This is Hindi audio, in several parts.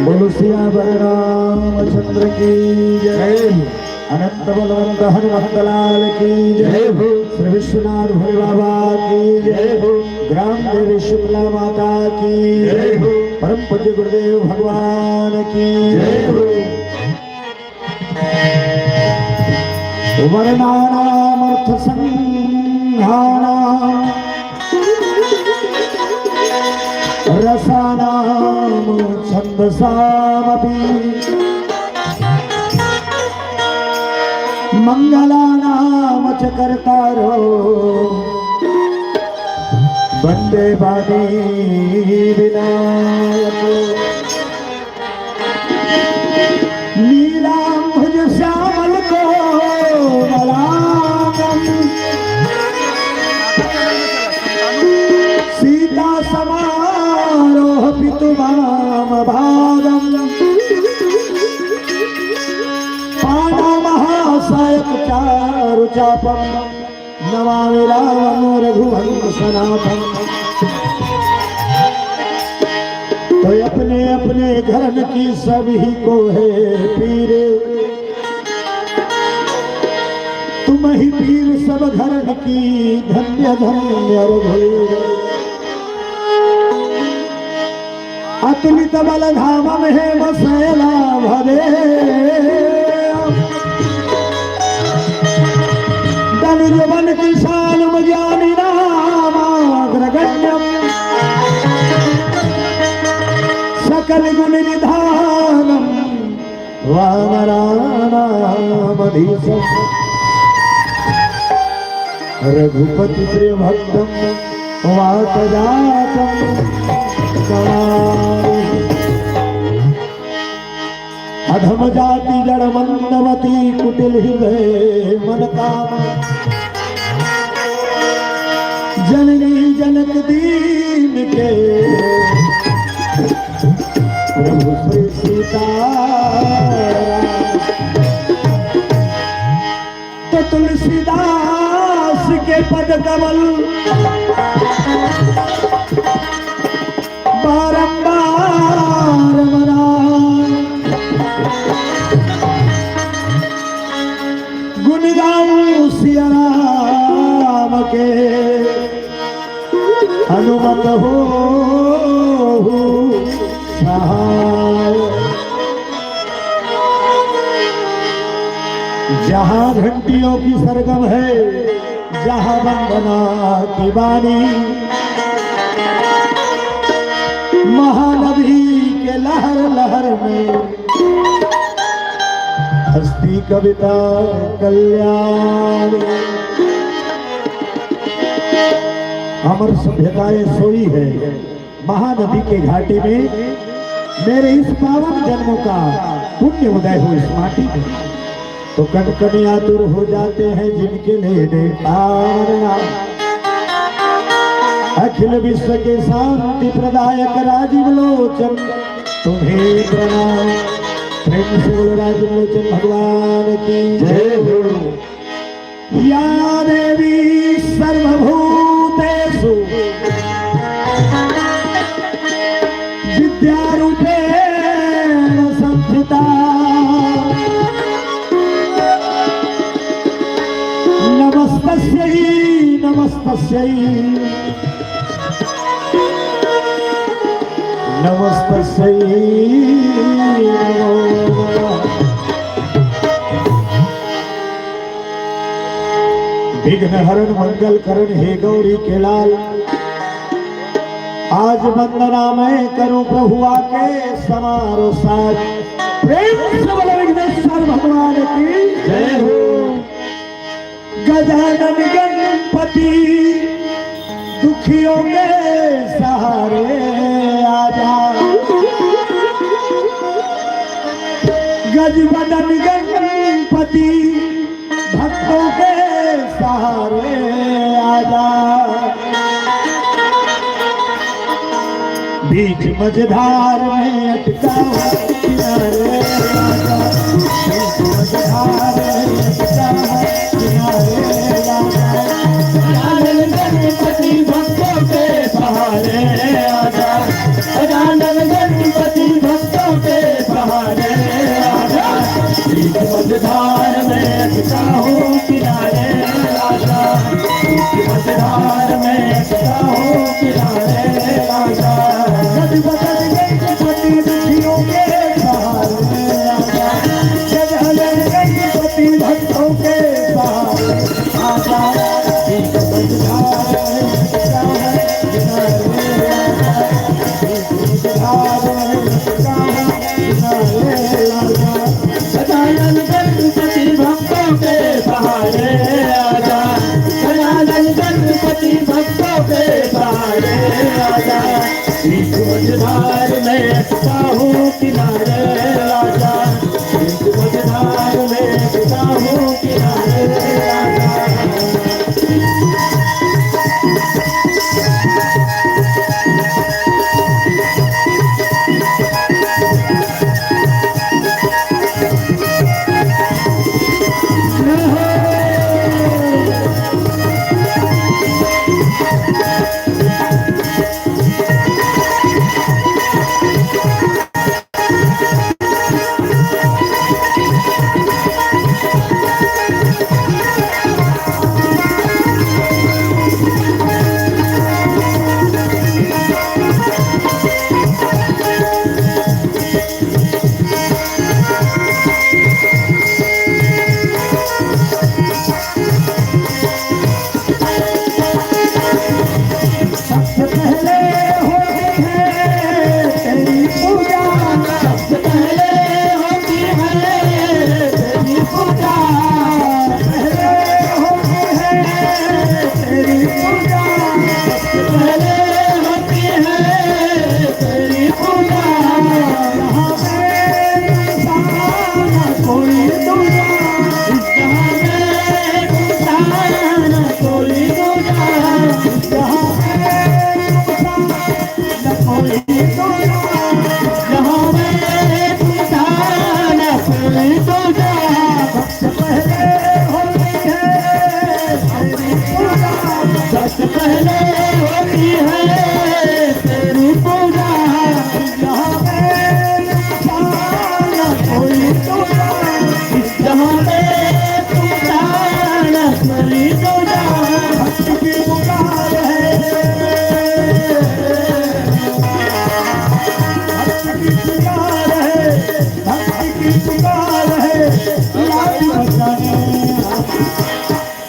बोलो सियावर रामचंद्र की जय। अनंत बलवंत हनुमत लाल की जय। श्री विश्वनाथ भोले बाबा की जय। ग्राम देवी शुक्ला माता की जय। परम पूज्य गुरुदेव भगवान की जय। वर्णानामर्थ संहानां रसानां छन्दसामपि मंगलानां च कर्तारो वन्दे वाणी विनायको। नीलांबुज श्यामल को मलांगम सीता समारोह पितुमाम भागम पाना महासायक चारु चापम नमामि रामं रघुवंशनाथम। तो अपने अपने घरन की सभी को है पीर, तुम ही पीर सब घरन की धन्य धन्य रघुवीर। अतुलित बल धाम में बसेला भरे धनुर्वन किसान ज्ञानी नामाग्रगण्यम सकल गुण निधानम वानराणामधीशम रघुपति प्रिय भक्तम वातजातम अधम जाति जड़ मंदमती कुटिल हृदय मन काम जननी जनक दीन के प्रभु श्री सीताराम। तो तुलसीदास के पद कमल बारंबार मना गुण गाऊं सिया राम के हनुमत हो सहाय। जहाँ घंटियों की सरगम है, जहाँ वंदना की वाणी, महानदी के लहर लहर में हस्ती कविता कल्याण। अमर सभ्यताएं सोई है महानदी के घाटी में, मेरे इस पावन जन्म का पुण्य उदय हो इस माटी में। तो कण कण आतुर हो जाते हैं जिनके लेने तारना। अखिल विश्व के शांति प्रदायक राजीव लोचन तुम्हें प्रणाम। प्रेम से बोलो राजीव लोचन भगवान की जय हो। या देवी सर्वभूतेषु विद्यारूपेण संस्थिता नमस्तस्यै नमस्तस्यै नमस्तस्यै नमो नमः। विघ्न हरण मंगल करण हे गौरी के लाल, आज वंदना मैं करूं प्रभु आके समारोह साथ। प्रेम से बोलो विघ्नेश्वर भगवान की जय हो। गजानन गणपति दुखियों के सहारे आजा। गजबदन गणपति भक्तों के सहारे आजा। बीच मझधार में अटका किनारे आजा। बीच मझधार में अटका किनारे आजा। गजानन गणपति भक्तों के सहारे आजा। गजानन गणपति भक्तों के मझधार में अटका हूँ किनारे राजा जब बदल गई पति दुखियों के सहारे आजा, जब बदल गई पति भक्तों के सहारे आजा, एक मझधार में अटका हूँ किनारे आजा, एक मझधार में अटका हूँ किनारे आजा। गजानन गणपति भक्तों के सहारे आजा गजानन गणपति भक्तों के सहारे आजा बीच मझधार में अटका हूँ किनारे आजा बीच मझधार में अटका हूँ किनारे आजा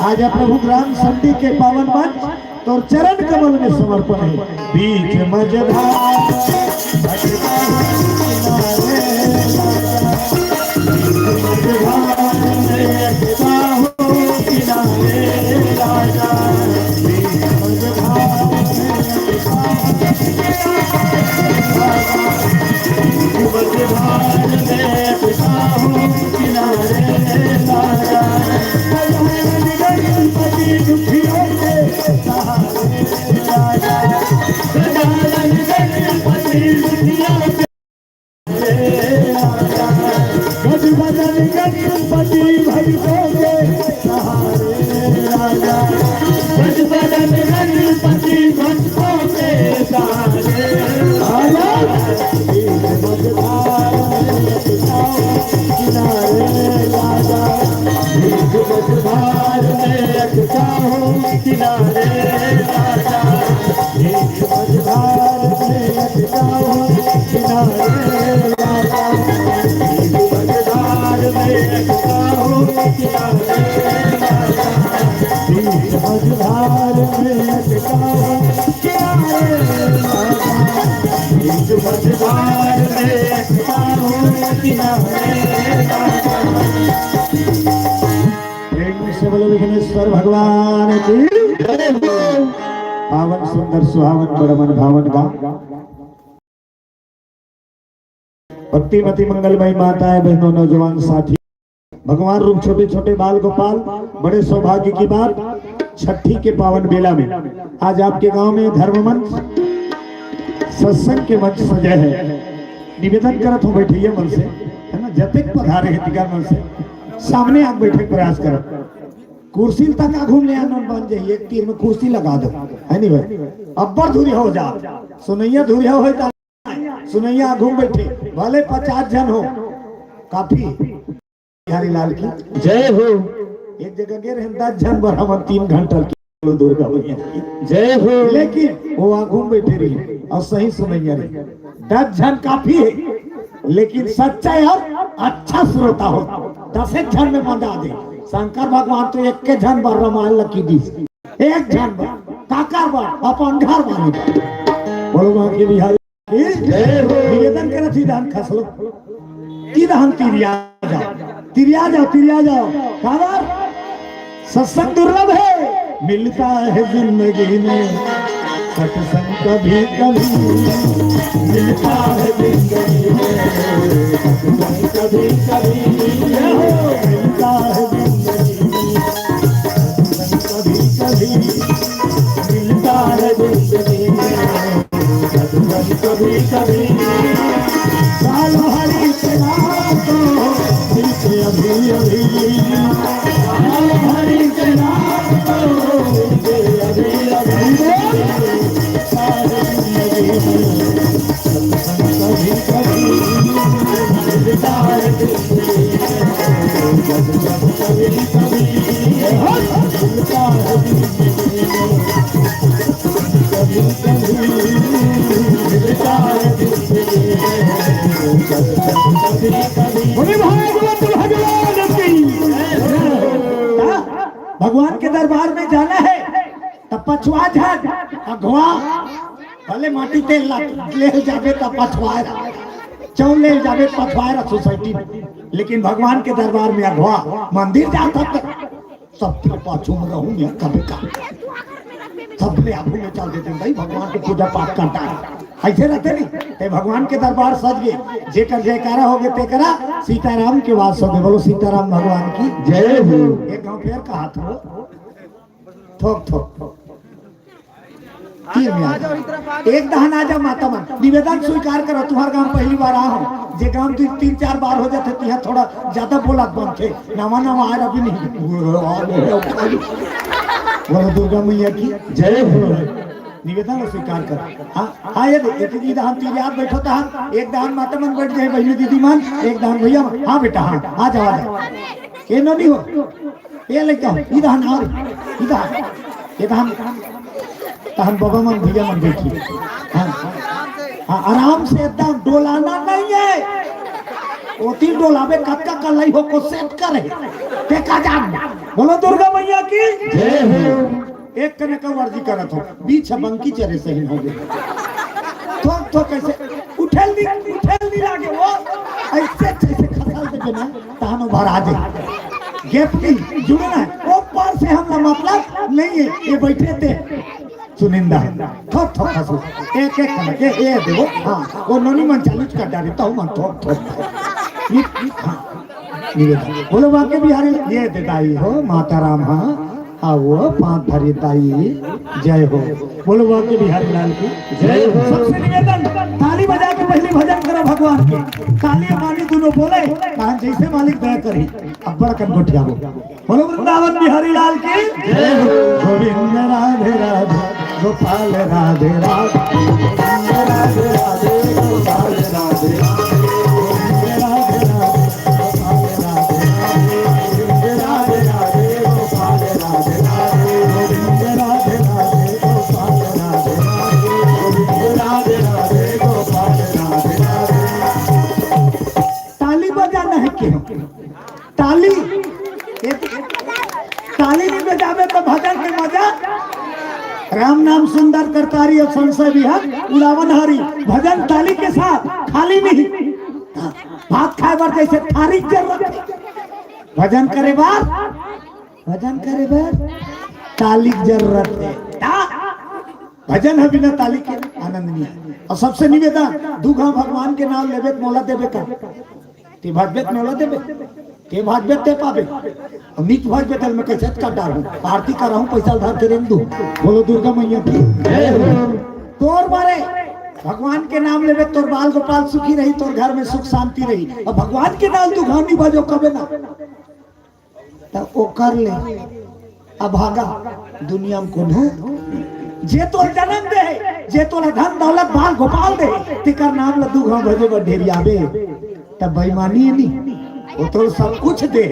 आज प्रभु ग्राम संधि के पावन मंच तो चरण कमल में समर्पण है। बीच मझधार गणपति भक्तों के सहारे राजा गणपति भक्तों के सहारे आजा, एक मझधार में अटका हूँ किनारे राजा, बीच मझधार में अटका हूँ किनारे राजा एक मझधार में अटका हूँ किनारे राजा, बीच मझधार में अटका हूँ किनारे राजा बीच मझधार में अटका हूँ किनारे राजा, बीच मझधार में अटका हूँ किनारे राजा प्रेम से बोलो विघ्नेश्वर भगवान की पावन सुंदर सुहावन बड़ मन भावन गाँव भक्तिमती मंगलमयी माताएं बहनों नौजवान साथी भगवान रूप छोटे छोटे बाल गोपाल बड़े सौभाग्य की बात छठी के पावन बेला में आज आपके गांव में धर्म मंच सत्संग के मंच सजे है। निवेदन करत हूँ बैठिए मन से है ना, जब तक पधारे है तिकार मन से सामने आप बैठे प्रयास करो, कुर्सी तक आ घूम ले आनंद बन जाइए, एक तीर में कुर्सी लगा दो है नहीं भाई, अब्बर धुरी हो जा सुनैया धुरी हो सुनैया घूम बैठे भले 50 जन हो काफी। बिहारी लाल की जय हो। एक जगह गए 10 जन बराबर 3 घंटा की बोलो दुर्गा मैया की जय हो। लेकिन वो आंखों में बैठे रही और सही समय रही 10 जन काफी है, लेकिन सच्चा और अच्छा श्रोता हो 10 जन में मजा दे। शंकर भगवान तो एक के जन बार रामायण लकी दी, एक जन बार काकर बार अपन घर बार बोलो मां के बिहारी जय हो। निवेदन करे थी धान खसलो की धान तिरिया जाओ तिरिया जाओ तिरिया जाओ। खबर सत्संग दुर्लभ है, मिलता है जिंदगी में सत्संग कभी कभी मिलता है जिंदगी में सत्संग कभी कभी मिलता है जिंदगी में सत्संग कभी कभी मिलता है जिंदगी में सत्संग कभी कभी साल भर की रात मिलते अभी अभी साल भर की रात मिलते अभी अभी सारी जिंदगी में सत्संग कभी कभी मिलता है जिंदगी में सत्संग कभी कभी मिलता है जिंदगी में कभी कभी मिलता है जिंदगी में कभी कभी। भगवान के दरबार में जाना है तब पछुआ झाग अगवा भले माटी तेल ले जावे तब पछुआ चौल ले जावे पछुआ सोसाइटी में, लेकिन भगवान के दरबार में अगवा मंदिर जाता सब पाछू में रहूं मैं कभी का सबने आंखों में चल देते भाई भगवान की पूजा पाठ करता है ऐसे रहते नहीं ते भगवान के दरबार सज गए जेकर जयकारा हो गए तेकरा सीताराम के वास हो गए। बोलो सीताराम भगवान की जय हो। एक गांव फेर कहा था ठोक ठोक तीन में आ जाओ। एक दहन आ जाओ माता मन निवेदन स्वीकार करो तुम्हारे गांव पहली बार आ हूं जे गांव 3-4 बार हो जाते तो थोड़ा ज्यादा बोलत बनते नवा नवा आए अभी नहीं। बोलो दुर्गा मैया की जय हो। निवेदन स्वीकार कर। हाँ हाँ ये एक दहन तीन याद बैठो था एक दहन माता मन बैठ गए बहनी दीदी मान एक दहन भैया हाँ बेटा हाँ आ जाओ आ जाओ ये नो नहीं हो ये लेके आओ इधर आओ इधर ये दहन तहन बाबा मन भैया मन बैठी। हाँ हाँ आराम से एकदम डोलाना नहीं है ओती डोलावे कक्का कलाई हो को सेट करे देखा जान। बोलो दुर्गा मैया की जय हो। एक कने का वर्जी करत हो बीच बंकी चरे सही हो गए ठोक ठोक कैसे उठेल दी लागे वो ऐसे जैसे खसल दे ना तहन भर आ जाए गैप की जुड़ना है वो पार से हम मतलब नहीं है ये बैठे थे सुनिंदा ठोक ठोक खसो एक एक कने के ये देखो हां वो नोनी मन चालू कर डाले तो मन ठोक ठोक ये बोलो वाके बिहारी ये देताई हो माता राम हाँ आओ पांच भरी ताई जय हो। बोलो वाके बिहारी लाल की जय हो। सबसे निवेदन ताली बजा के पहले भजन करो भगवान के ताली मानी दोनों बोले कहा जैसे मालिक दया करे अब बड़ा कन गोठिया हो। बोलो वृंदावन बिहारी लाल की जय हो। गोविंद राधे राधे गोपाल राधे राधे राधे राधे गोपाल राधे ताली ताली नहीं बजावे तो भजन के मजा राम नाम सुंदर करतारी और संशय विहर उड़ावन हरी भजन ताली के साथ खाली नहीं भात खाए बार जैसे थारी जरूरत है भजन करे बार ताली जरूरत है भजन है बिना ताली के आनंद नहीं है। और सबसे निवेदन दूघा भगवान के नाम लेवे मोला देवे का ते भाजबेत मोला देवे ते भाजबेत ते पावे और नीच भाजबेत में कैसे का डाल आरती कर रहा हूं पैसा उधार तेरे दू। बोलो दुर्गा मैया की जय हो। तोर बारे भगवान के नाम लेवे तोर बाल गोपाल सुखी रही तोर घर में सुख शांति रही और भगवान के नाम तू घानी बाजो कबे ना तब वो कर ले अब भागा दुनिया में कौन जे तोर जन्म दे जे तोर धन दौलत बाल गोपाल दे तिकर नाम ल दू घाव भजे बर ढेरी आवे तब बेईमानी नहीं वो तो सब कुछ दे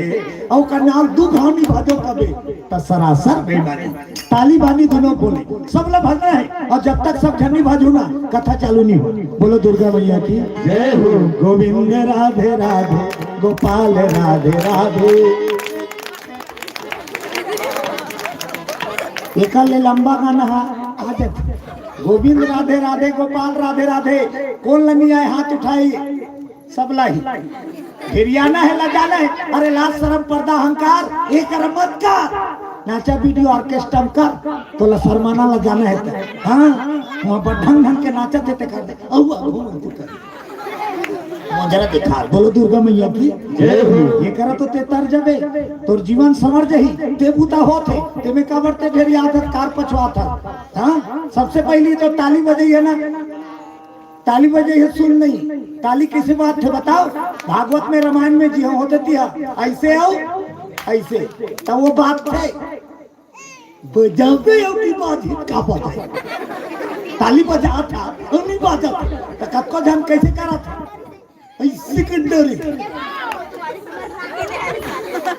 और का नाम दू घानी भाजो कबे त सरासर बेईमानी ताली बानी दोनों बोले सब लोग भजना है और जब तक सब झन्नी भाजू ना कथा चालू नहीं हो। बोलो दुर्गा मैया की जय हो। गोविंद राधे राधे गोपाल राधे राधे। एक लंबा गाना आ जाए। गोविंद राधे राधे गोपाल राधे राधे। कौन लंगी आए हाथ उठाई सब लाई हिरियाना है लगाना है। अरे लाज शर्म पर्दा अहंकार एक रमत का नाचा वीडियो ऑर्केस्ट्रा कर तो ला शर्माना लगाना है। हाँ वहाँ पर ढंग ढंग के नाचा देते कर दे जरा दिखा। बोलो दुर्गा मैया की जय हो। ये करा तो ते तर जबे तोर जीवन समर जही ते बूता होते ते में काबरते ढेरी आदत कार पछवा था। हाँ सबसे पहली तो ताली बजाई है ना ताली बजाई है सुन नहीं ताली किसी बात थे बताओ। भागवत में रामायण में जी होते थी ऐसे आओ ऐसे तो वो बात थे बजाते की बात का बजाए ताली बजा था नहीं बाजा तो कब जान कैसे करा था ऐसे कंडरी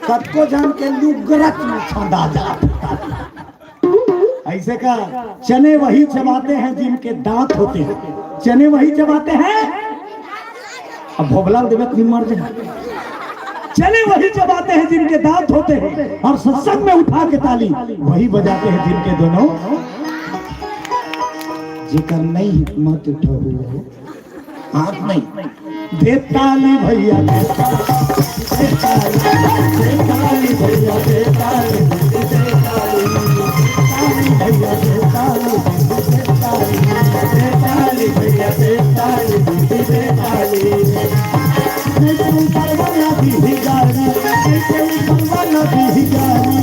सबको जान के लुगरत में छंदा जाता ऐसे का। चने वही चबाते हैं जिनके दांत होते हैं। चने वही चबाते हैं। अब भोगलाल देवे नहीं मर जाए। चने वही चबाते हैं जिनके दांत होते हैं और सत्संग में उठा के ताली वही बजाते हैं जिनके दोनों जिकर नहीं हिम्मत उठो हुए हाथ नहीं दे ताली भैया दे ताली भैया दे ताली भैया दे ताली भैया दे ताली दे ताली नहीं परवाना भी गाना नहीं परवाना भी गाना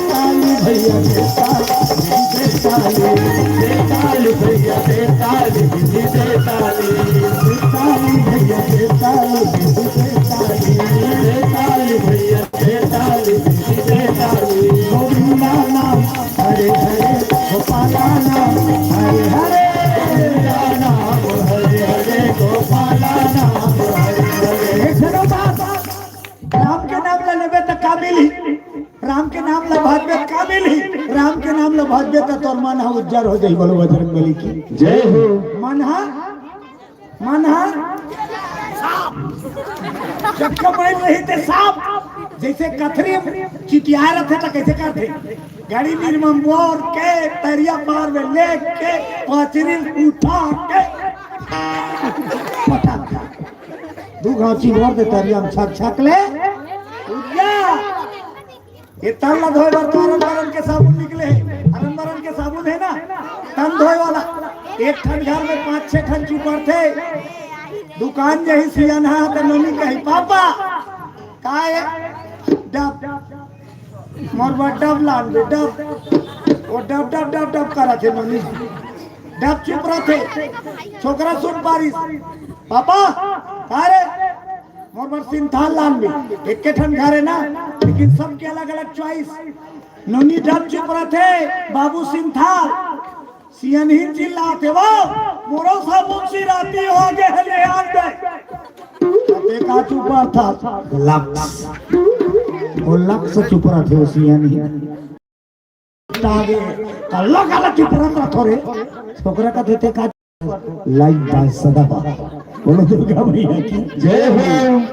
ताली भैया दे ताली भैया दे ताली दे ताली भैया दे ताली भैया दे ताली दे ताली। गोविंदा नाम हरे हरे गोपाला नाम हरे हरे नाम हरे हरे गोपाला नाम हरे हरे। राम के नाम लेबे तो काबिल ही राम के नाम ला भाजबे काबिल ही राम के नाम ला भाजबे तो तोर मन हा उज्जर हो जाई। बोलो बजरंगबली की जय हो। मन हा जब कमाई रही थे सांप जैसे कथरी चिटिया रखे तो कैसे करते गाड़ी निर्मम बोर के तरिया पार में ले के पाचरी उठा के दू गांव चिंगवर दे तरिया में छक छक ले ये तन ला धोए बार अरन के साबुन निकले अरन के साबुन है ना तन धोए वाला। एक ठन घर में 5-6 ठन चुपर थे। दुकान जही सियन है तो नोनी कही पापा का है डब मोर डब लान दे डब वो डब डब डब डब करा थे नोनी डब चुप रहे थे। छोकरा सुन पारिस पापा का रे मोर सिंथाल लान में एक के ठन घर है ना लेकिन सबके अलग अलग चॉइस। नोनी डब चुप रहे थे बाबू सिंथाल सियन ही चिल्लाते वो मोरो साबुन सी राती हो गए ले आ गए देखा चुप था लक्स वो लक्स चुप रहा थे सियन ही आगे कल्ला काला चुप रहा थोड़े छोकरा का देते का लाइक बाय सदाबा। बोलो दुर्गा मैया की जय हो।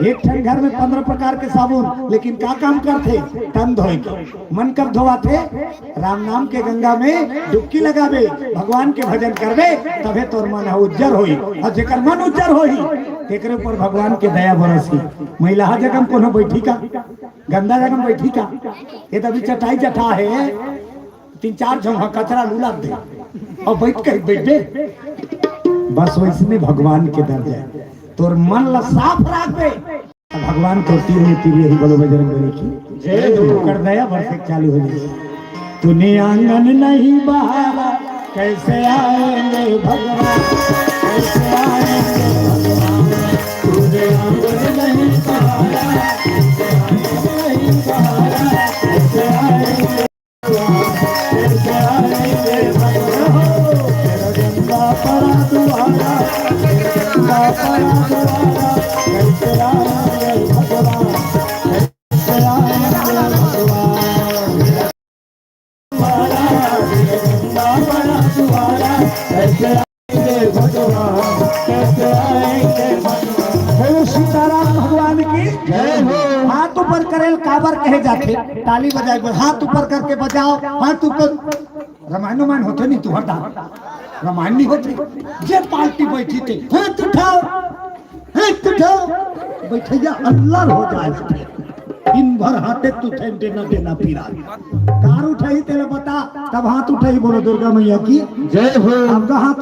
एक ठन घर में 15 प्रकार के साबुन लेकिन क्या काम करते तन धोए के मन कर धोवाते राम नाम के गंगा में डुबकी लगावे भगवान के भजन करवे तबे तोर मन उज्जर होई और जेकर मन उज्जर होई तेकरे ऊपर भगवान के दया बरसी। महिला जगह कोनो बैठी का गंदा जगह बैठी का ये तभी चटाई जटा है 3-4 जगह कचरा लूला दे और बैठ के बैठे बस वैसे भगवान के दर्जा तोर मन ला साफ रखबे भगवान को तीर में तीर यही बोलो बजरंगबली की जय हो। कर दया बरसे चालू हो जाए। तूने आंगन नहीं बहारा कैसे आएंगे भगवान कैसे आएंगे भगवान तूने आंगन नहीं बहारा कैसे आएंगे कैसे आएंगे भगवान तेरा गंगा परा दुआरा कैसे ऊपर करेल काबर कहे जाते, ताली बजाए हाथ ऊपर करके बजाओ, हाथ ऊपर। रामायण होते नहीं, तू हटा, रामायण नहीं होते। जे पार्टी बैठी थे हाथ उठाओ, हाथ उठाओ, बैठैया अल्लाह हो जाए। दिन भर हाथे तू देना देना पीरा कार उठाई तेरे बता, तब हाथ उठाई बोलो दुर्गा मैया की जय हो। आपका हाथ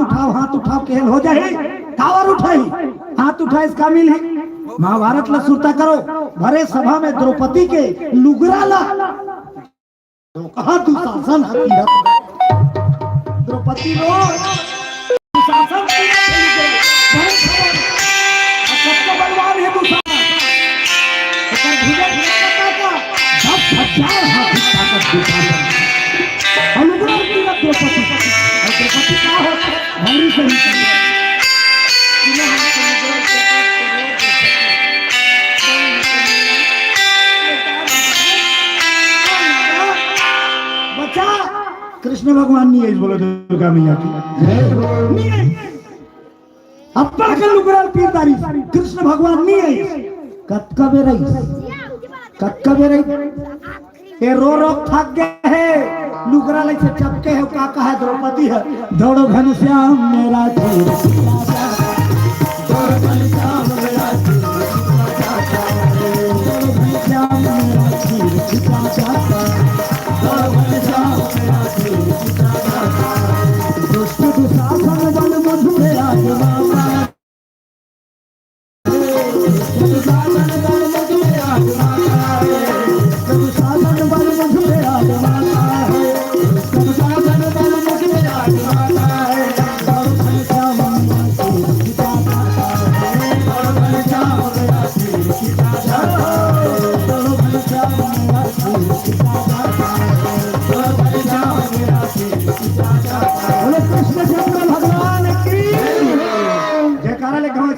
उठाओ केहल हो जाए। कावर उठाई, हाथ उठाए इसका मिल है। महाभारत ला सुरता करो, भरे सभा में द्रौपदी के लुगरा ला तो कहा तू शासन द्रौपदी रो शासन सबको बलवान है तू कृष्ण भगवान नहीं है, बोलो दुर्गा मैया की अप्पा के लुगराल पीरदारी कृष्ण भगवान नहीं है। कत्का बेरई ये रो थक गए है, लुगरा ले से चपके है, काका है द्रौपदी है। दौड़ो घनश्याम मेरा दौड़ो घनश्याम मेरा दुष्ट दुशासन बल मधुरे आजमा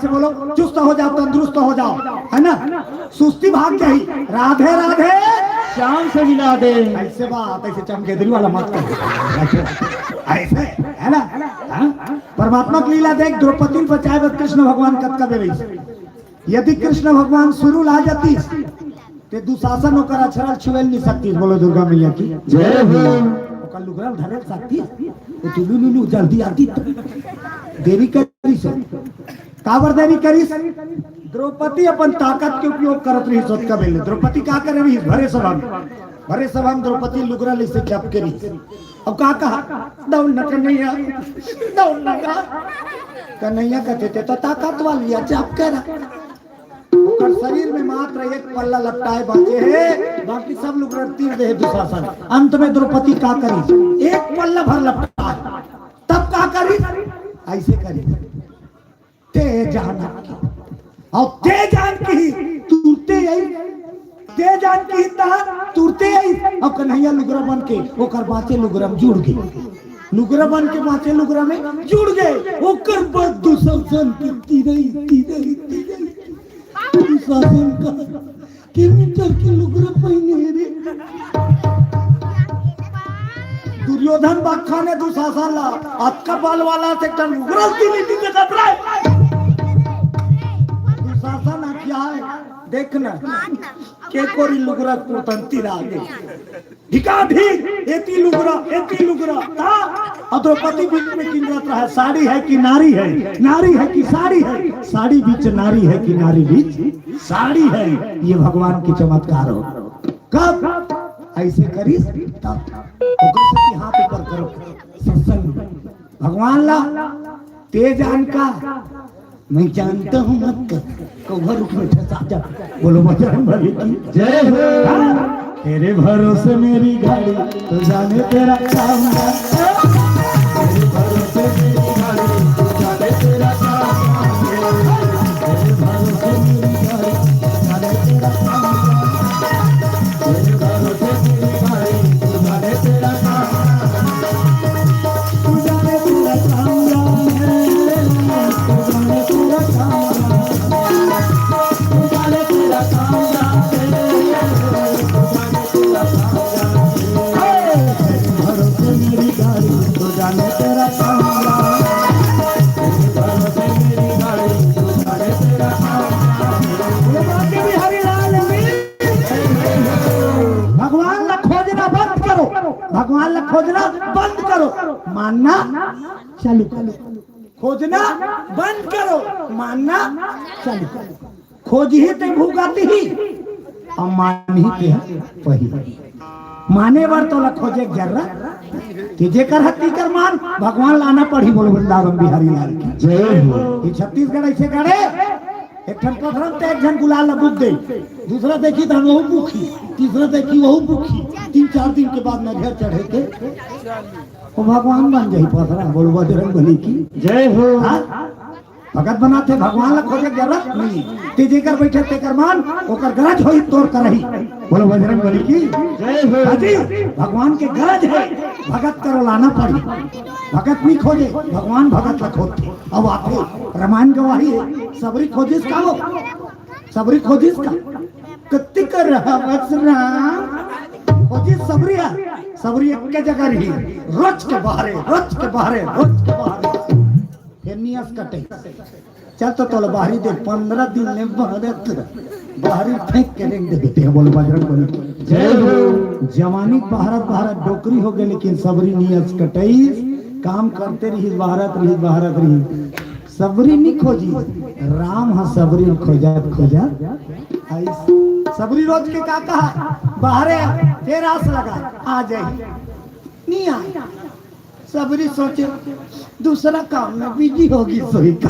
बोलो चुस्त हो जाओ, तंदुरुस्त हो जाओ, है ना। सुस्ती भाग जाए, राधे राधे श्याम से मिला दे। ऐसे बात ऐसे चमकेदरी वाला मत कर, ऐसे है ना। परमात्मा की लीला देख, द्रौपदी बचाए कृष्ण भगवान कत्का दे रही। यदि कृष्ण भगवान शुरू ला जाती ते दुशासन होकर अछरल छुएल नहीं सकती। बोलो दुर्गा मैया की जय हो। ओकर लुगरा धरे सकती तो लुलुलु जल्दी आती, देरी करी से काबर देरी करी। द्रौपदी अपन ताकत के उपयोग करत रही सोच का बेले। द्रौपदी का करे रही भरे सभा में द्रौपदी लुगरा ले से चप के रही। अब का कहा दौड़ न कन्हैया, दौड़ न कन्हैया कहते थे तो ताकत वाली चप के ओकर शरीर में मात्र एक पल्ला लपटाए बाकी है, बाकी सब लोग तीर दे दुशासन। अंत में द्रौपदी का करी, एक पल्ला भर लपटाए, तब का करी ऐसे करी ते जाना और ते जान की तुरते आई, ते जान की तुरते आई। और कन्हैया लुगरा बन के ओकर बाचे लुगरा में जुड़ गई, लुगरा बन के बाचे लुगरा में जुड़ गए। ओकर बाद दुशासन की तीरई दुशासन का किलोमीटर के लुगरा पहने रे। दुर्योधन बाखा ने दुशासन ला अक्का बाल वाला से टन लुगरा तीनी के खतरा दुशासन क्या है देखना के कोरी लुगरा कुतंती रागे ढिका ढिक एती लुगरा ता और द्रौपदी बीच में किंजरत रहा। साड़ी है कि नारी है, नारी है कि साड़ी है, साड़ी बीच नारी है कि नारी बीच साड़ी है। ये भगवान की चमत्कार हो। कब ऐसे करी तब हाथ ऊपर करो सत्संग भगवान ला ते जान का मैं जानता हूँ मत कर कौहर उठ में ठसा जा। बोलो बजरंग बली की जय हो। तेरे भरोसे मेरी गाड़ी तो जाने तेरा काम है, तेरे भरोसे मेरी गाड़ी तो जाने तेरा काम है, तेरे भरोसे मेरी गाड़ी तो जाने तेरा काम है, तेरे भरोसे मेरी गाड़ी तो जाने तेरा काम है, तू जाने तेरा काम है, तू जाने तेरा काम है, तू जाने तेरा काम है। भरोसे मेरी गाड़ी खोजना बंद करो, मानना चालू करो। खोजना बंद करो, मानना चालू करो। खोज ही ते भूगाती ही और मान ही ते वही माने बार तो ला खोजे जर्रा कि जेकर हत्ती कर मान भगवान लाना पड़ी। बोलो वृंदावन बिहारी लाल की जय हो। ये छत्तीसगढ़ ऐसे करे एक ठन पथरम ते एक जन गुलाल बुक दे, दूसरा देखी तो वहू भूखी, तीसरा देखी वहू भूखी, 3-4 दिन के बाद नजर चढ़े के वो भगवान बन जाई पथरा। बोलो बजरंग बली की जय हो। भगत बनाते भगवान ला खोजे जरूरत नहीं, ते जेकर बैठे तेकर मान ओकर गरज होई तोर करही। बोलो बजरंग बली की जय हो। हाजी भगवान के गरज है, भगत करो लाना पड़ी। भगत नहीं खोजे भगवान भगत ला खोजते। अब आते रामायण गवाही है, सबरी खोजिस का हो, सबरी खोजिस का कत्ती कर रहा वत्सना खोजिस सबरिया। सबरी एक के जगह रही रोज के बाहरे, रोज के बाहरे, रोज के बाहरे फिर नियस कटे। चल तो तोल बाहरी दे 15 दिन ने बाहरी फेंक के रेंग दे देते हैं। बोलो बजरंग बली जय हो। जवानी भारत भारत डोकरी हो गए, लेकिन सबरी नियस कटई काम करते रही, भारत रही, भारत रही। सबरी नहीं खोजी, राम हा सबरी खोजत खोजत आई। सबरी रोज के का कहा बाहरे फिर आस लगा आ जाए, नहीं आया। सबरी सोचे दूसरा काम में बिजी होगी, सोई का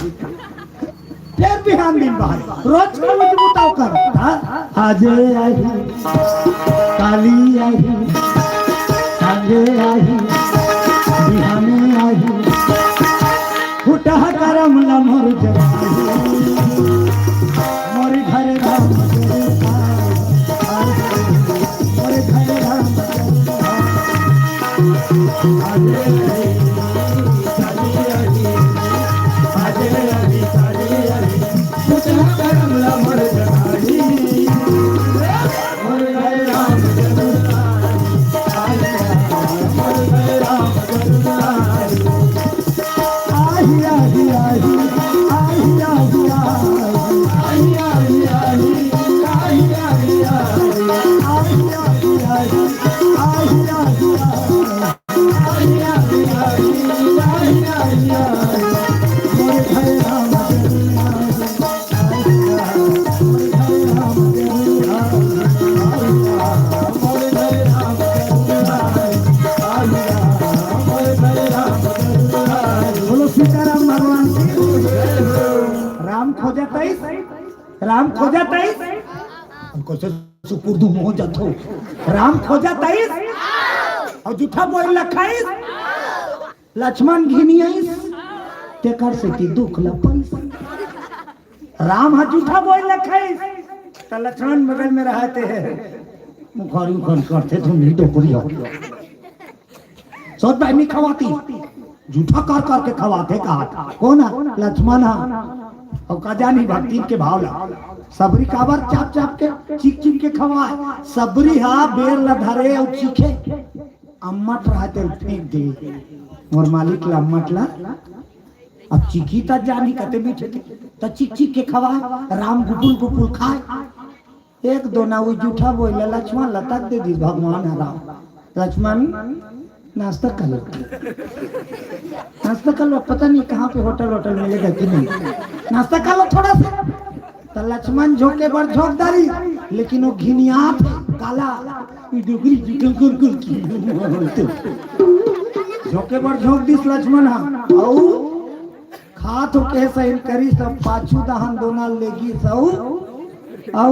फिर बिहान दिन बाहर रोज का मुझे बताओ कर आज आई काली आई संगे आई बिहाने आई फुटा करम मोर जवानी मोर घर राम मोर घर राम राम खोजा ताईस हमको से सुपुर्दू मोह जातो। राम खोजा ताईस और जूठा बोल लखाईस लक्ष्मण घिनियाईस ते कर से ती दुख लपाईस। राम हा जूठा बोल लखाईस त लक्ष्मण बगल में रहते हैं, मुखारी उखन करते तुम नहीं टोकरी हो सोच भाई नहीं खवाती, जूठा कर करके खवाते का कौन लक्ष्मण हा और कजा नहीं भक्ति के भाव ला। सबरी काबर चाप चाप के चीख चीख के खवाए। सबरी हा बेर ला धरे और चीखे अम्मट रहते फेंक दे मोर मालिक ला अम्मट ला। अब चीखी ता जानी कते मीठे ता चीख चीख के खवाए। राम गुपुल गुपुल खाए। एक दो ना वो जूठा बोला लक्ष्मण लतक दे दी भगवान है राम। लक्ष्मण नाश्ता कर लो, नाश्ता कर लो, पता नहीं कहाँ पे होटल होटल मिलेगा कि नहीं, नाश्ता कर लो थोड़ा सा। तो लक्ष्मण झोंके पर झोंकदारी, लेकिन वो घिनियात काला डुगरी गुल गुल की झोंके पर झोंक दिस लक्ष्मण औ खा तो के सही करी सब पाछू दहन दोना लेगी सौ औ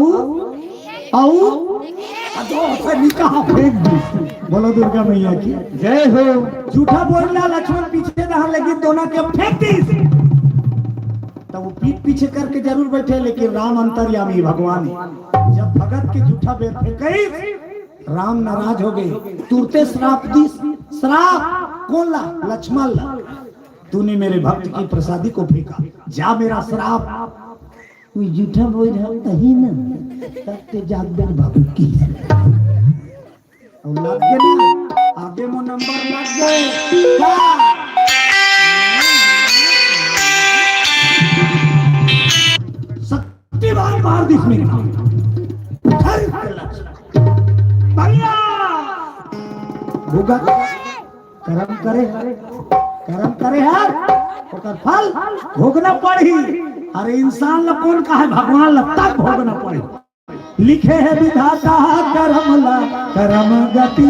फेंक दी। बोलो दुर्गा मैया की जय हो। झूठा बोलना लक्ष्मण पीछे दहन लगी दोनों के फेंक दी। तो वो पीठ पीछे करके जरूर बैठे, लेकिन राम अंतर्यामी भगवान जब भगत के झूठा बेर फेंकई राम नाराज हो गए, तुरते श्राप दी। श्राप कौन ला? लक्ष्मण ला। तूने मेरे भक्त की प्रसादी को फेंका, जा मेरा श्राप। कोई झूठा बोल रहा कहीं ना तब जाग दे बाबू की और लग गए ना आगे मो नंबर लग गए। सत्यवान मार दिस में भैया भूगा कर्म करे यार ओकर फल भोगना पड़ी। अरे इंसान ला कौन कहा भगवान ला तक भोगना पड़ी। लिखे है विधाता कर्म ला कर्म गति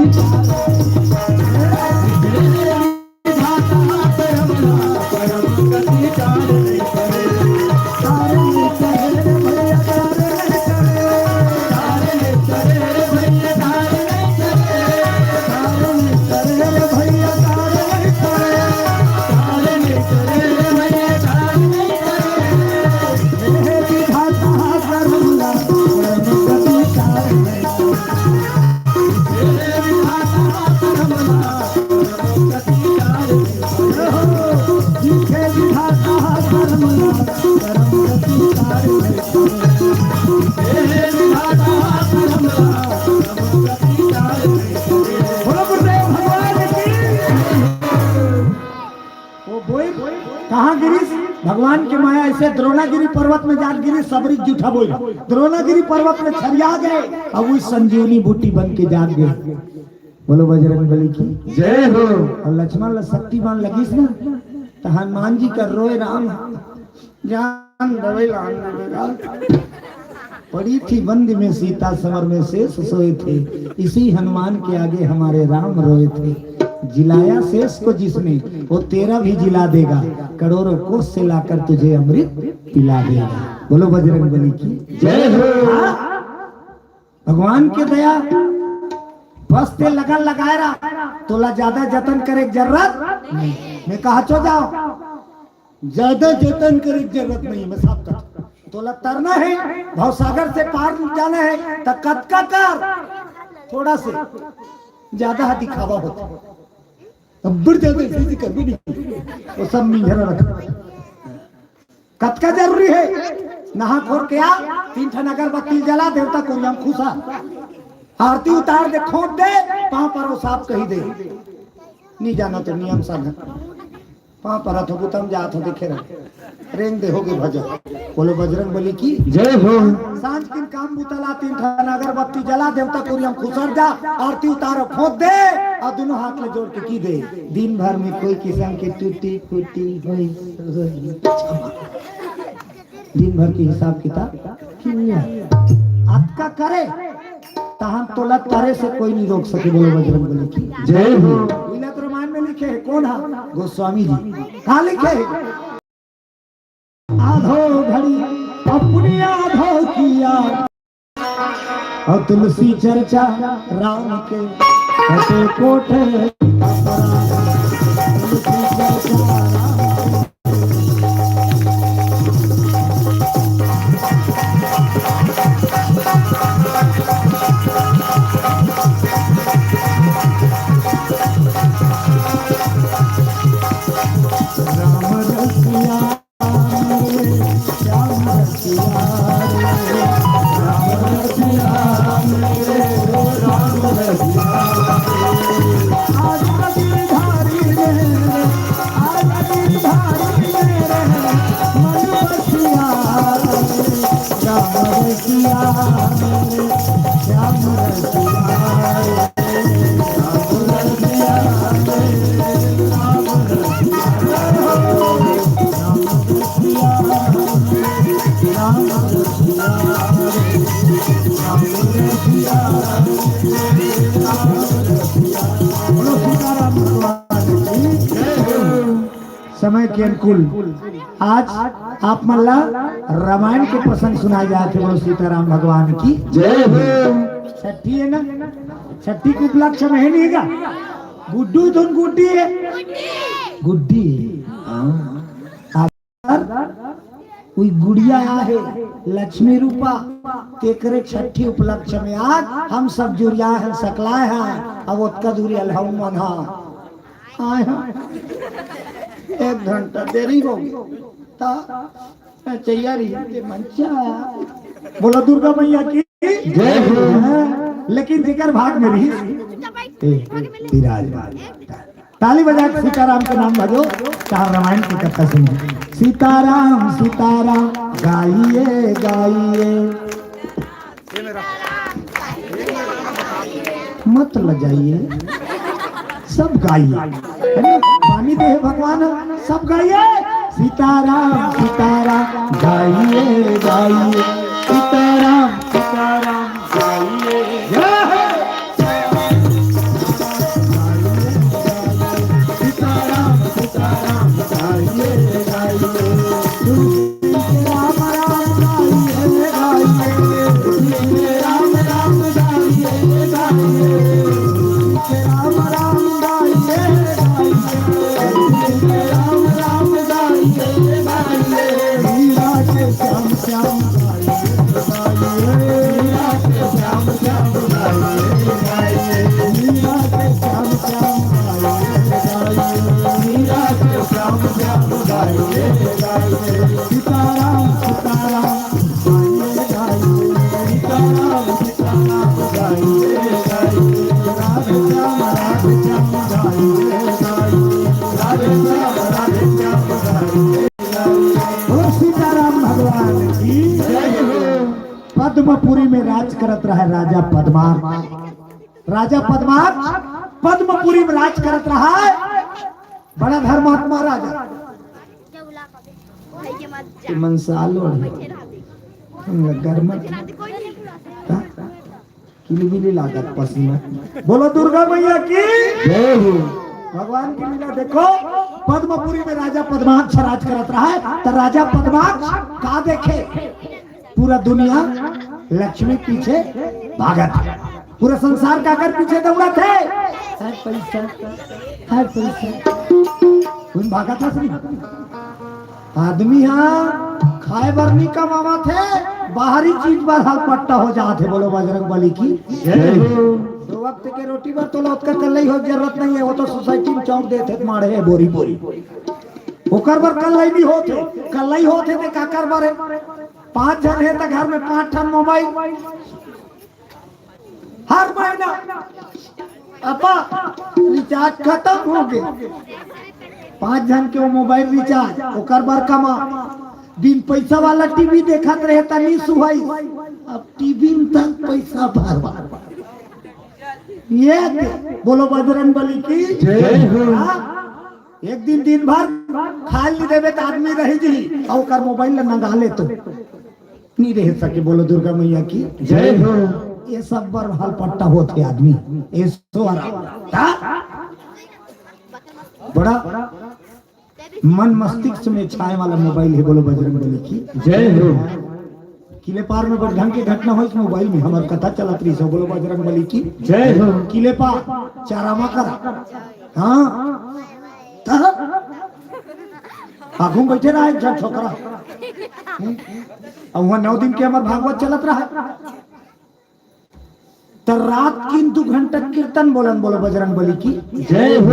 कहाँ गिरीश भगवान की माया ऐसे द्रोणागिरी पर्वत में जाकर गिरी सबरी जूठा बोल द्रोणागिरी पर्वत में छरिया गए अब वो संजीवनी बूटी बन के जाग गए। बोलो बजरंग बली की जय हो। और लक्ष्मण ला शक्तिमान लगीस ना तो हनुमान जी का रोए राम जान पड़ी थी बंद में सीता समर में शेष सोए थे इसी हनुमान के आगे हमारे राम रोए थे। जिलाया शेष को जिसने वो तेरा भी जिला देगा करोड़ों कोस से लाकर तुझे अमृत पिला देगा। बोलो बजरंग बली की जय हो। भगवान की दया बस ते लगन लगाए रहा तोला ज्यादा जतन करे जरूरत नहीं। मैं कहा चो जाओ ज्यादा जतन करे जरूरत नहीं। मैं साफ कर तोला तरना है भवसागर से पार जाना है तो कद का कर थोड़ा से ज्यादा दिखावा होता अब ज्यादा फिजिकल भी नहीं वो सब मिंजरा रखा कद का जरूरी है। नहा खोर के आ 3 ठन अगरबत्ती जला देवता को हम खुशा आरती उतार दे खोद दे पांव पर वो साफ कही दे नहीं जाना तो नियम साधन पांव पर हाथ हो तम जात हो देखे रहे रेंग दे होगे भजन। बोलो बजरंग बली की जय हो। सांझ किन काम बुतला 3 ठन अगरबत्ती जला देवता को हम खुशर जा आरती उतारो खोद दे और दोनों हाथ में जोड़ के की दे। दिन भर में कोई किस्म की टूटी फूटी हुई दिन भर की हिसाब किताब आपका करे तहन तोला तारे से कोई नहीं रोक सके। बोलो बजरंग बली की जय हो। रामायण में लिखे है कौन है गोस्वामी जी कहा लिखे आधो घड़ी अपनी आधो किया और तुलसी चर्चा राम के कटे कोठे तुलसी चर्चा समय के अनुकूल आज आप मल्ला रामायण के प्रसंग सुनाए जाते। बोलो सीताराम भगवान की जय हो। छठी है ना छठी के उपलक्ष्य में है नहीं का गुड्डू धुन गुड्डी है गुड्डी कोई गुड़िया है लक्ष्मी रूपा तेकरे छठी उपलक्ष्य में आज हम सब जुड़िया है सकलाए हैं अब उत्का दूरी अलहमन आए हैं 1 घंटा देरी हो चाहिए रही मंचा। बोलो दुर्गा मैया की जय हो। लेकिन जिक्र भाग में रही ताली बजा के सीताराम के नाम भजो कहा रामायण की कथा सुनो। सीताराम सीताराम गाइए गाइए मत लजाइए सब गाइए, है ना? पानी दे भगवान, सब गाइए सीताराम सीताराम गाइए गाइए, सीताराम सीताराम गाइए। जय हो। सीताराम सीताराम गाइए गाइए, राम राम गाइए गाइए, राम राम गाइए गाइए, राम राम गाइए गाइए, राम राम गाइए गाइए, मीरा के श्याम श्याम गाइए गाइए, मीरा के श्याम श्याम गाइए गाइए, मीरा के श्याम श्याम गाइए गाइए, मीरा के श्याम श्याम गाइए गाइए, सीताराम सीताराम गाइए गाइए, सीताराम सीताराम गाइए गाइए, राधे श्याम गाइए गाइए, राधे श्याम गाइए गाइए। ओ सीताराम भगवान की जय हो। पद्मपुरी में राज करत रहा राजा पद्मार्क, राजा पद्मार्क पद्मपुरी में राज करत रहा है, बड़ा धर्मात्मा राजा। मनसालो गर्म किलबिली लागत पसीना। बोलो दुर्गा मैया की जय हो। भगवान की लीला देखो, पद्मपुरी में राजा पद्माक्ष राज करत रहा है, तो राजा पद्माक्ष का देखे पूरा दुनिया लक्ष्मी पीछे भागत, पूरा संसार का कर पीछे दौड़ा थे, हर पैसा तुम भागा था सही। आदमी यहाँ खाए बर नहीं कमावा थे, बाहरी चीज पर हाल पट्टा हो जाते। बोलो बजरंग बली की जय हो। दो वक्त के रोटी पर तो लौट कर कल हो जरूरत नहीं है, वो तो सोसाइटी में चौंक देते मारे है बोरी बोरी, ओकर बर कल नहीं होते, कल नहीं होते थे काकर बारे। 5 जन है तो घर में 5 ठन मोबाइल, हर महीना अपा रिचार्ज खत्म हो गए, 5 जन के वो मोबाइल रिचार्ज, ओकर बार कमा बिन पैसा वाला टीवी देखत रहे तनी सुहाई, अब टीवी में तक पैसा भर ये बोलो बजरंग बली की जय हो। एक दिन भर खाल नहीं देवे तो आदमी रह जी, और ओकर मोबाइल नंगा ले तो नहीं रह सके। बोलो दुर्गा मैया की जय हो। ये सब बर हाल पट्टा होते आदमी, ये सो बड़ा मन मस्तिष्क में छाए वाला मोबाइल है। बोलो बजरंग बली की जय हो। किले पार में बड़ ढंग की घटना हो इस मोबाइल में, हमार कथा चलत रही सो। बोलो बजरंग बली की जय हो। किले पार चारामा कर, हाँ आगू बैठे रहा एक जन छोकरा, और वहां 9 दिन के हमार भागवत चलत रहा, तो रात 2 घंटा कीर्तन बोलन। बोलो बजरंग बली की जय हो।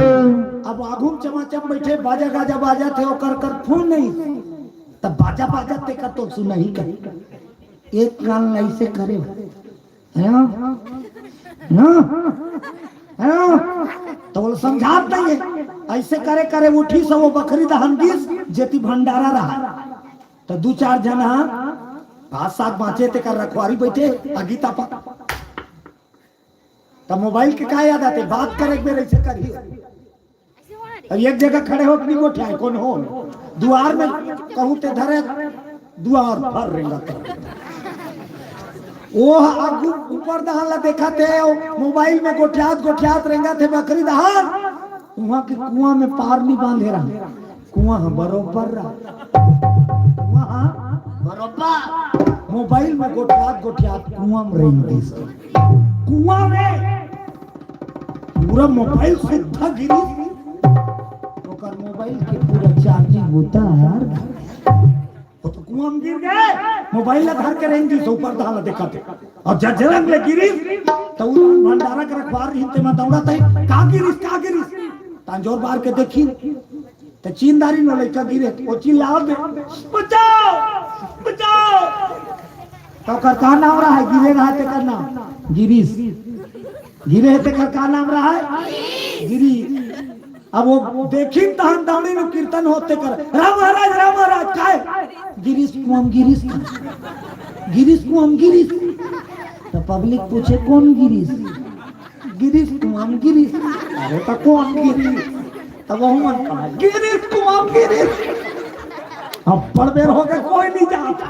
अब आगू चमाचम बैठे बाजा गाजा बाजा थे, और कर फोन नहीं, तब बाजा बाजा ते का तो सुना ही कर, एक कान ऐसे करे तो बोलो समझात नहीं है, ऐसे करे करे उठी सब वो बकरी दहन दिस जेती भंडारा रहा, तो 2-4 जन भात साग बाँचे ते कर रखवारी बैठे आगी तापा, तब मोबाइल के का याद आते, बात करे बेर ऐसे करिए। अब एक जगह खड़े हो नहीं गोठे कौन हो, द्वार में कहूँ ते धरे द्वार भर रेंगा कर, वो आगू ऊपर दहान ला देखा थे, मोबाइल में गोठियात रेंगा थे बकरी दहान, वहां के कुआं में पार नहीं बांधे रहा, कुआं बरोबर रहा, कुआं बरोबर, मोबाइल में गोठियात कुआं में रेंग दी, कुआं में पूरा मोबाइल सीधा गिरी, ओकर मोबाइल के पूरा चार्जिंग उतार, वो तो कुआं में गिर गए, मोबाइल धर के रहेंगे तो ऊपर दाल देखा थे, और जजरंग ले गिरी तो भंडारा के रखवार हिंते में दौड़ा थे, का गिरिस तांजोर बार के देखी तो चीनदारी न लड़का गिरे, वो चिल्लाओ दे बचाओ बचाओ, तो कर का नाम रहा है, गिरे रहा है करना गिरीश, गिरे है तेकर का नाम रहा है गिरी। अब वो देखी तहन दौड़ी में कीर्तन होते कर राम महाराज काय गिरीश कुआम गिरीश तो पब्लिक पूछे कौन गिरीश, गिरीश कुमाम गिरीश, अरे तो कौन गिरीश, तब वो मन कहा गिरीश कुमाम गिरीश। अब पर देर हो गए कोई नहीं जाता,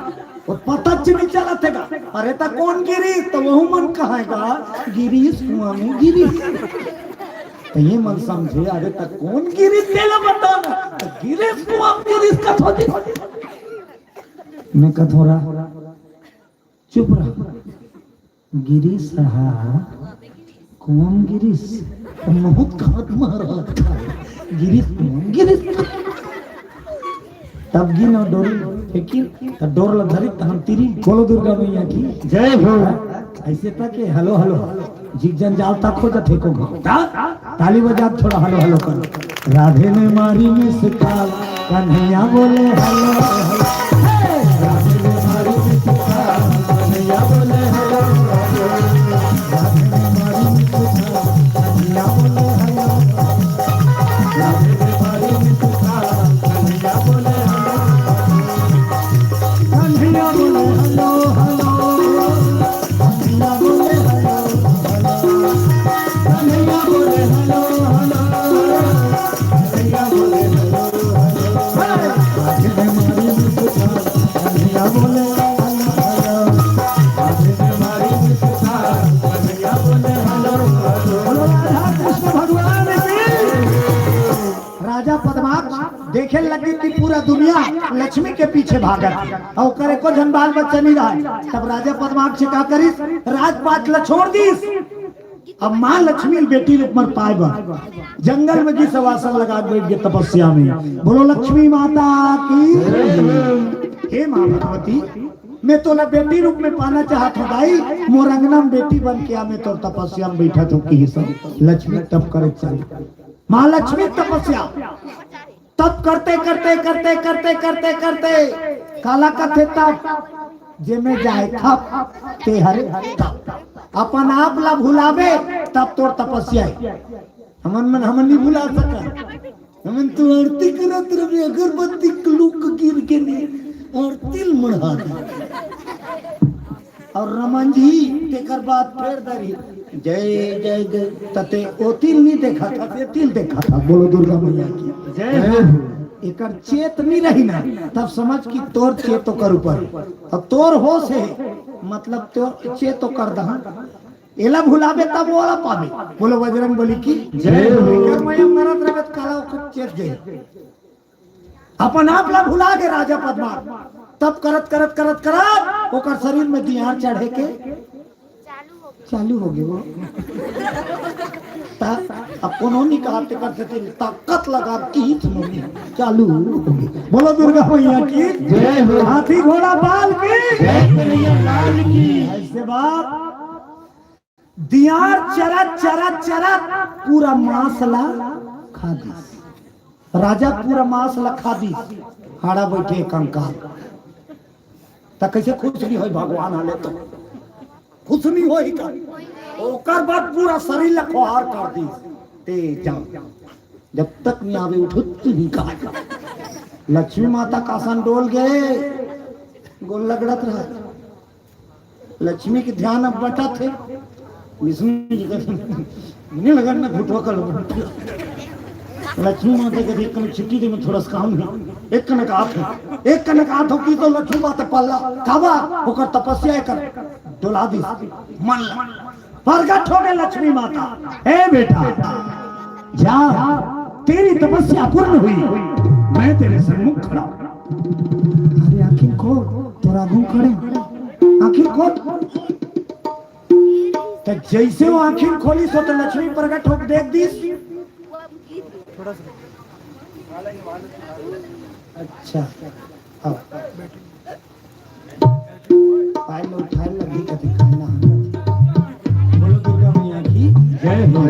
वो पता नहीं चला थे। अरे तो कौन गिरीश, तो वो मन कहेगा गिरीश कुमाम गिरीश। तो ये मन समझे, अरे तो कौन गिरीश तेरा बताना, तो गिरीश कुमाम गिरीश का थोड़ी मैं कथोरा चुप रहा। गिरीश रहा कुमाम गिरीश, बहुत खात मारा गिरीश कुमाम गिरीश। तब गिन और डोरी फेंकी, तब डोर लग धरी, तहन तीरी बोलो दुर्गा मैया की जय हो। ऐसे तक हेलो हेलो जिग जंजाल तक हो जाते को ताली बजा थोड़ा हेलो हेलो कर। राधे ने मारी में सिताल, कन्हैया बोले हेलो हेलो, राधे ने मारी में सिताल, कन्हैया बोले हेलो हेलो, राधे ने मारी में सिताल, कन्हैया बोले हेलो, राधे ने मारी में सिताल, कन्हैया बोले हेलो, कन्हैया बोले हेलो हेलो, कन्हैया बोले हेलो हेलो, कन्हैया बोले हेलो हेलो, कन्हैया बोले हेलो हेलो, राधे ने मारी में सिताल, कन्हैया बोले हेलो हेलो, राधे ने मारी में सिताल, कन्हैया बोले हेलो हेलो। राधा कृष्ण भगवान की। राजा पद्माक्ष देखे लगी कि पूरा दुनिया लक्ष्मी के पीछे भागत और करे को जन बाल बच्चा नहीं रहा। तब राजा पद्माक्ष का करी राजपाट ल छोड़ दी। अब माँ लक्ष्मी बेटी रूप में पाए बा जंगल में जी सवासन लगा बैठ गए तपस्या में। बोलो लक्ष्मी माता की। हे माँ भगवती, मैं तो न बेटी रूप में पाना चाहत हूँ दाई, मोर अंगना में बेटी बन के मैं तो तपस्या में बैठा था कि सब लक्ष्मी तप करे चल। माँ लक्ष्मी तपस्या तप करते करते करते करते करते करते काला कथे तप जे में जाए खप ते हरे तप अपन आप ला भुलावे तब तोर तपस्या हमन मन हमन नहीं भुला सका। हमन तो आरती करत रहे अगरबत्ती लुक गिर के ने और तिल मढ़ा और रमन जी तेकर बाद फिर दरी जय जय जय तते ओ तिल नहीं देखा था, ते तिल देखा था। बोलो दुर्गा मैया की जय। एकर चेत नहीं रही ना, तब समझ कि तोर चेत तो कर ऊपर अब तोर होश है, मतलब तोर चेत तो कर दहा एला भुलावे तब वाला पावे। बोलो बजरंग बली की जय हो। मैं मरत रहे काला ओकर चेत गए अपन आप ला भुला के राजा पद्मा तब करत करत करत करत ओकर शरीर में दियार चढ़े के चालू हो गए। वो अब कोनो कहा करते ताकत लगा की चालू हो गई। बोलो दुर्गा मैया की जय हो। हाथी घोड़ा बाल की जय की। ऐसे बात दियार चरत चरत चरत पूरा मांसला खा दी। राजा पूरा मांसला खा दी। हाड़ा बैठे कंकाल तक कैसे खुश नहीं हो भगवान हाले तो खुश नहीं हो का ओकर बाद पूरा शरीर लखोहार कर दी। ते जाओ जब तक नहीं आवे उठत नहीं कहा। लक्ष्मी माता का आसन डोल गए गोल लगड़त रहा। लक्ष्मी के ध्यान अब बटा थे विष्णु जी का नहीं लगा ना घुटवा कर लक्ष्मी माता के देख कर छिट्टी दे में थोड़ा सा काम नहीं एक कनक हाथ हो की तो लक्ष्मी माता पल्ला काबा होकर तपस्या कर डोला दी मन प्रकट हो गए लक्ष्मी माता। हे बेटा जा तेरी तपस्या पूर्ण हुई, मैं तेरे सम्मुख खड़ा। अरे आखिर को तोरा घूम खड़े आखिर को तो जैसे वो आखिर खोली सो तो लक्ष्मी प्रकट हो देख दी। अच्छा पायल उठाए लगी कभी खाना। बोलो दुर्गा मैया की जय हो।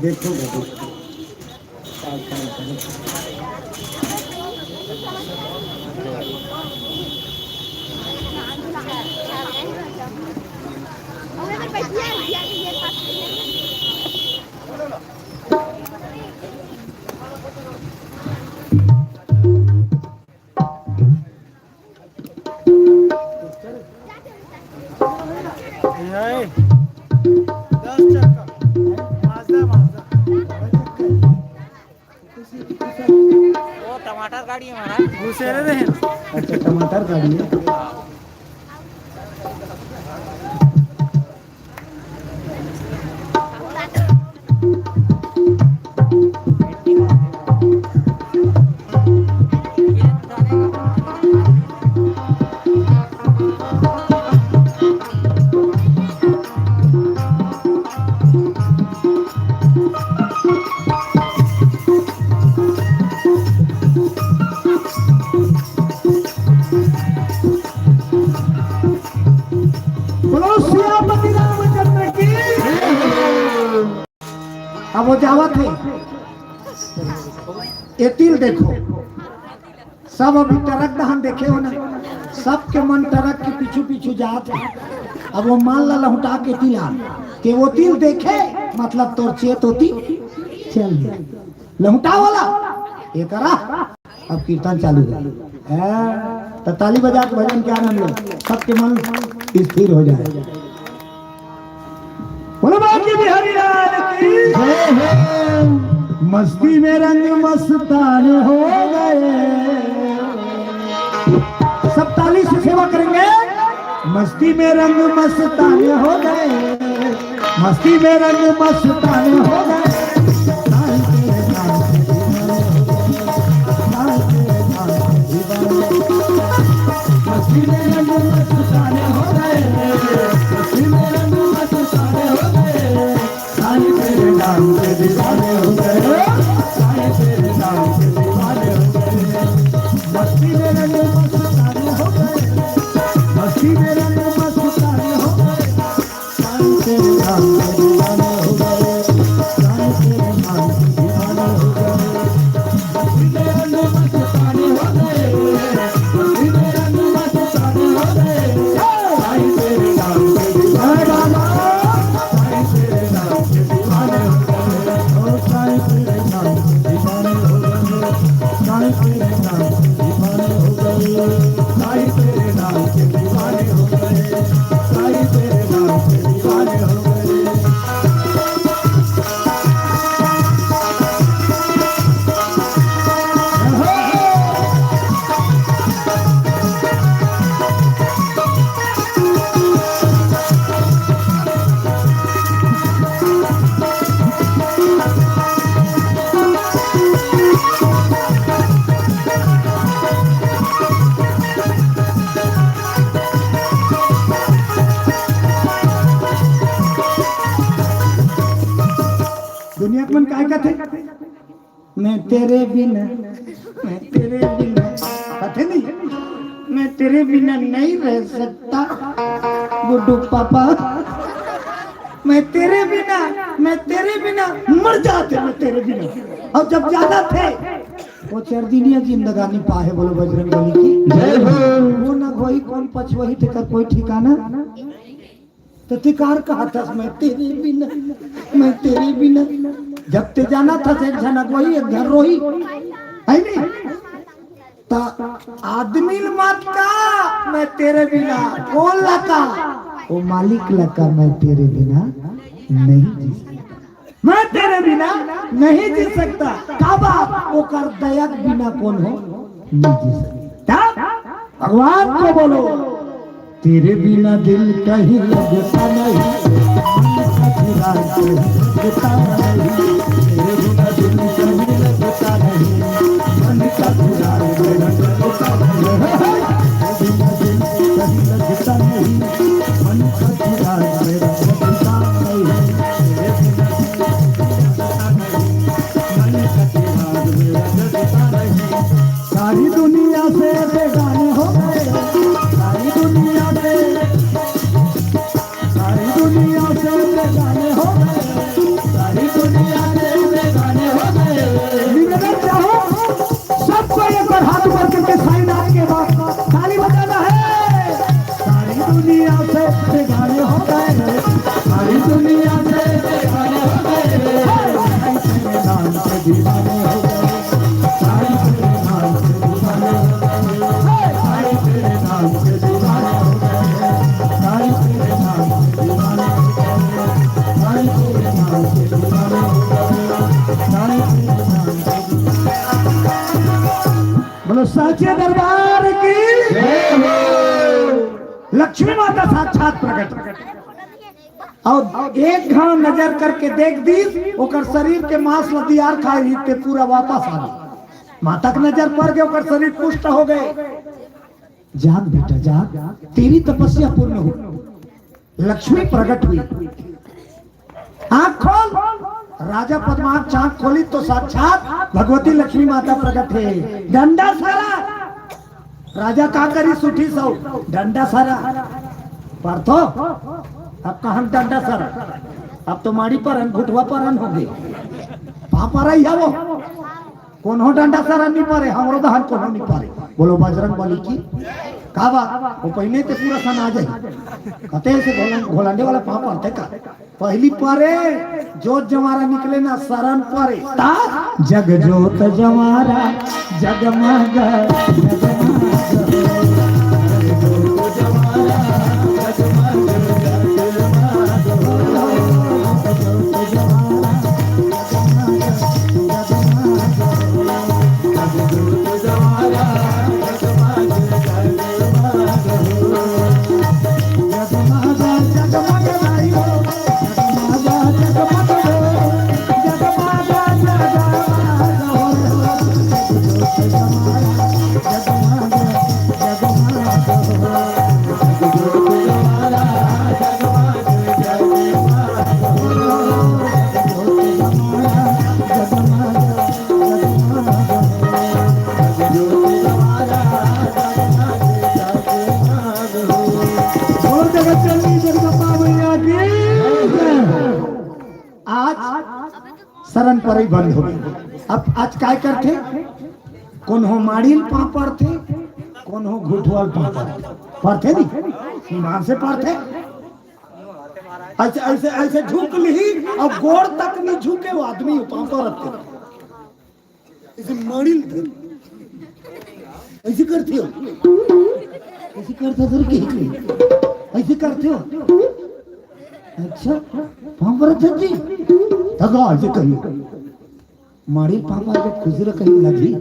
देखो वो टमाटर गाड़ी है महाराज। अच्छा टमाटर गाड़ी है। बोलो सियापति रामचंद्र की। अब वो जावत है ये तिल देखो सब अभी टरक दहन देखे हो ना, सबके मन टरक के पीछू पीछू जात है। अब वो मान ला लहुटा के तिला कि वो तिल देखे मतलब तोर चेत होती चल लहुटा वाला ये करा। अब कीर्तन चालू है तो ताली बजा के भजन के आनंद लो, सबके मन स्थिर हो जाए। बोलो बाकी बिहारी लाल की जय हो। मस्ती में रंग मस्तान हो गए, सब ताली से सेवा करेंगे। मस्ती में रंग मस्तान हो गए, मस्ती में रंग मस्तान हो गए। मस्ती में रंग मस्तान हो गए, मस्ती में रंग मस्तान हो गए। साईं तेरे नाम के दीवाने हो गए, साईं तेरे नाम के दीवाने हो गए। मस्ती में रंग मस्तान हो गए, मस्ती में रंग मस्तान हो गए। साईं तेरे नाम के दीवाने हो गए, साईं तेरे नाम के दीवाने हो गए। मस्ती में रंग मस्तान हो गए, मस्ती में रंग मस्तान हो गए। साईं तेरे नाम के दीवाने हो गए, साईं तेरे नाम के दीवाने हो गए। ओ साईं तेरे नाम के दीवाने हो गए, साईं तेरे नाम के दीवाने हो गए। साईं तेरे नाम के दीवाने हो गए, साईं तेरे नाम के दीवाने हो गए। दुनिया के मन काय कहते मैं तेरे बिना, मैं तेरे बिना कहते नहीं, मैं तेरे बिना नहीं रह सकता गुड्डू पापा। मैं तेरे बिना, मैं तेरे बिना मर जाते, मैं तेरे बिना। और जब ज्यादा थे वो चरदिनिया जिंदगानी पाहे बोलो बजरंग बली की जय हो। वो न कोई कौन पछवही तेकर कोई ठिकाना तो तिकार कहा था मैं तेरे बिना, मैं तेरे बिना। जब ते जाना था एक झनक वही एक घर रोही है नहीं ता आदमी मत का मैं तेरे बिना कौन लका वो मालिक लका मैं तेरे बिना नहीं जी सकता, मैं तेरे बिना नहीं जी सकता। काबा वो कर दया बिना कौन हो नहीं जी सकता। भगवान को बोलो तेरे बिना दिल कहीं लगता नहीं, लगता नहीं। तेरे बिना दिल कहीं लगता नहीं, मन का बुरा लगता नहीं। बिना दिल कहीं लगता नहीं, मन का बुरा लगता नहीं। तेरे बिना मन का बुरा लगता नहीं। सारी दुनिया से बेगाने हो गए, सारी दुनिया से, सारी दुनिया से बेगाने हो गए, सारी दुनिया से बेगाने हो गए। निवेदन चाहो सबको एक बार हाथ ऊपर करके साईनाथ के बाद ताली बजाना है। सारी दुनिया से बेगाने हो गए, सारी दुनिया से बेगाने हो गए। तेरे नाम से दीवाने हो गए, साई तेरे नाम से दीवाने हो गए, साई तेरे नाम से दीवाने हो गए, साई तेरे नाम से दीवाने सच्चे दरबार की लक्ष्मी माता साक्षात प्रकट और एक घाव नजर करके देख दी ओकर शरीर के मांस लदियार खाए ही के पूरा वापस आ गई। माता के नजर पड़ गए ओकर शरीर पुष्ट हो गए। जाग बेटा जाग, तेरी तपस्या पूर्ण हो। लक्ष्मी प्रकट हुई, आंख खोल। राजा पद्माक्ष आंख खोली तो साक्षात भगवती लक्ष्मी माता प्रकट है। डंडा सारा राजा का करी सुठी सौ डंडा सारा पार्थो, अब कहा डंडा सारा, अब तो माड़ी पर घुटवा पर हो गई पापा रही है वो कौन हो डंडा सारा नहीं पारे हमरो दहन को नहीं पारे। बोलो बजरंग बली की का बात वो पहले तो पूरा सन आ जाए कते से घोलांडे वाला पाप पड़ते का पहली पारे जोत जमारा निकले ना शरण पारे ता जग जोत जमारा जगमग शरण पर ही बंद हो गई। अब आज काय करते कौन हो माड़ील पापड़ थे कौन हो घुटवाल पापड़ पढ़ते नहीं ईमान से पढ़ते ऐसे ऐसे ऐसे झुक ली और गोड़ तक नहीं झुके वो आदमी पापड़ रखते ऐसे माड़ील थे ऐसे करते हो ऐसे करते सर की ऐसे करते हो अच्छा पापड़ जी तगा ऐसे कही माड़ी पापा के खुजर कहीं लगी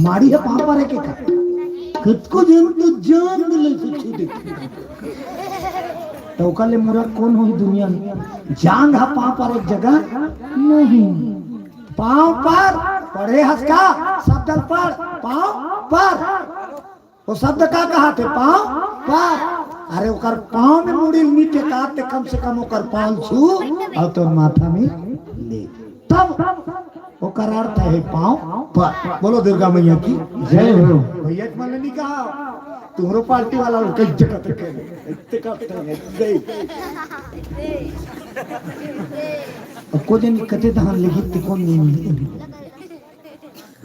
माड़ी है पापा रे के का खुद को जन तो जान ले से छूटे तो कल मुरा कौन हो दुनिया में जांग है पापा रे जगह नहीं पांव पर पढ़े हंसका शब्द पर पांव पर वो शब्द का कहा थे पांव पर अरे ओकर पांव में मुड़ी नीचे काटते कम से कम ओकर पांव छू और तो माथा में ले तब ओकर अर्थ है पांव पर। बोलो दुर्गा मैया की जय हो। भैया मैंने नहीं कहा तुम्हारो पार्टी वाला लोग कई जगह तक इतने करते हैं गई अब को दिन कते धान लिखी तिकोन नहीं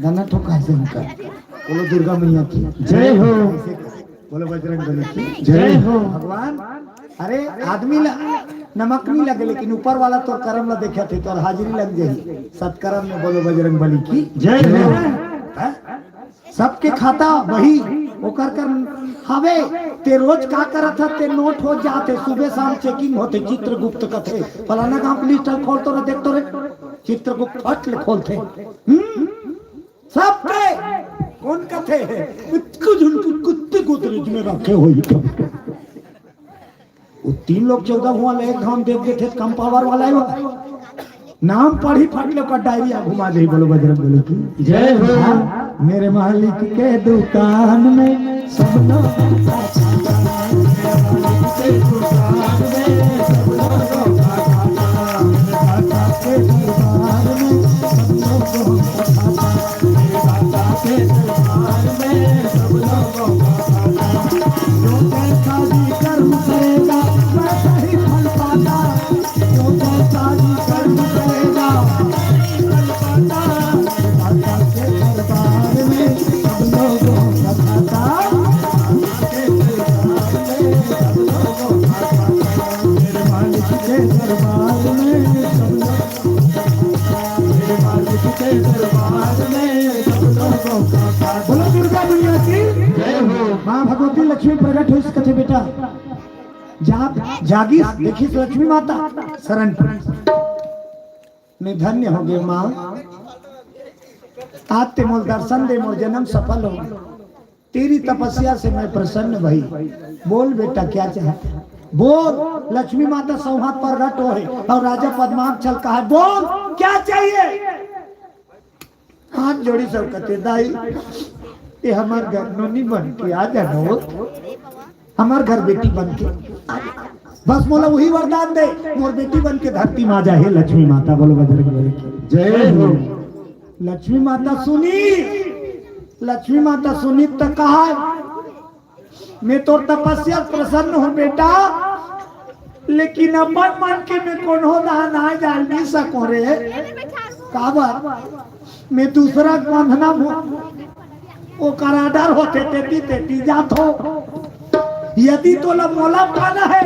गाना ठोका से उनका। बोलो दुर्गा मैया की जय हो। बोलो बजरंग बली की जय हो। भगवान अरे आदमी नमक नहीं लगे लेकिन ऊपर वाला तो कर्म ला देखे थे तो हाजिरी लग गई सत्कर्म में। बोलो बजरंग बली की जय हो। सबके खाता वही ओकर कर हवे ते रोज का करत ते नोट हो जाते सुबह शाम चेकिंग होते चित्रगुप्त कथे फलाना गांव लिस्ट खोल तो देख तो रे चित्रगुप्त फट खोलते सबके कौन कथे है कुत्ते गोदरेज में रखे हुई वो 3 लोग 14 हुआ एक धाम देख गए थे कम पावर वाला है नाम पढ़ी फटले का डायरिया घुमा दे। बोलो बजरंग बली की जय हो। मेरे मालिक के दुकान में सब भगवती लक्ष्मी प्रकट हुई कथे बेटा जागी देखी लक्ष्मी माता शरण में धन्य हो गए माँ आते मोर दर्शन दे मोर जन्म सफल हो तेरी तपस्या से मैं प्रसन्न भई। बोल बेटा क्या चाहता है? बोल। लक्ष्मी माता सौहाग प्रगट हो है और राजा पद्माक्षल कहा है, बोल क्या चाहिए? हाथ जोड़ी सब कहते दाई ये हमार घर नोनी बन के आ जानो, हमार घर बेटी बन के बस मोला वही वरदान दे, मोर बेटी बन के धरती माँ जा। हे लक्ष्मी माता, बोलो बजरंगबली की जय हो। लक्ष्मी माता सुनी, लक्ष्मी माता सुनी तो कहा मैं तो तपस्या प्रसन्न हूँ बेटा, लेकिन अपन मन के मैं कौन हो ना जान नहीं सको रे। काबर मैं दूसरा बंधना वो कराडार होते तेती तेती जात हो। यदि तोला मोला पाना है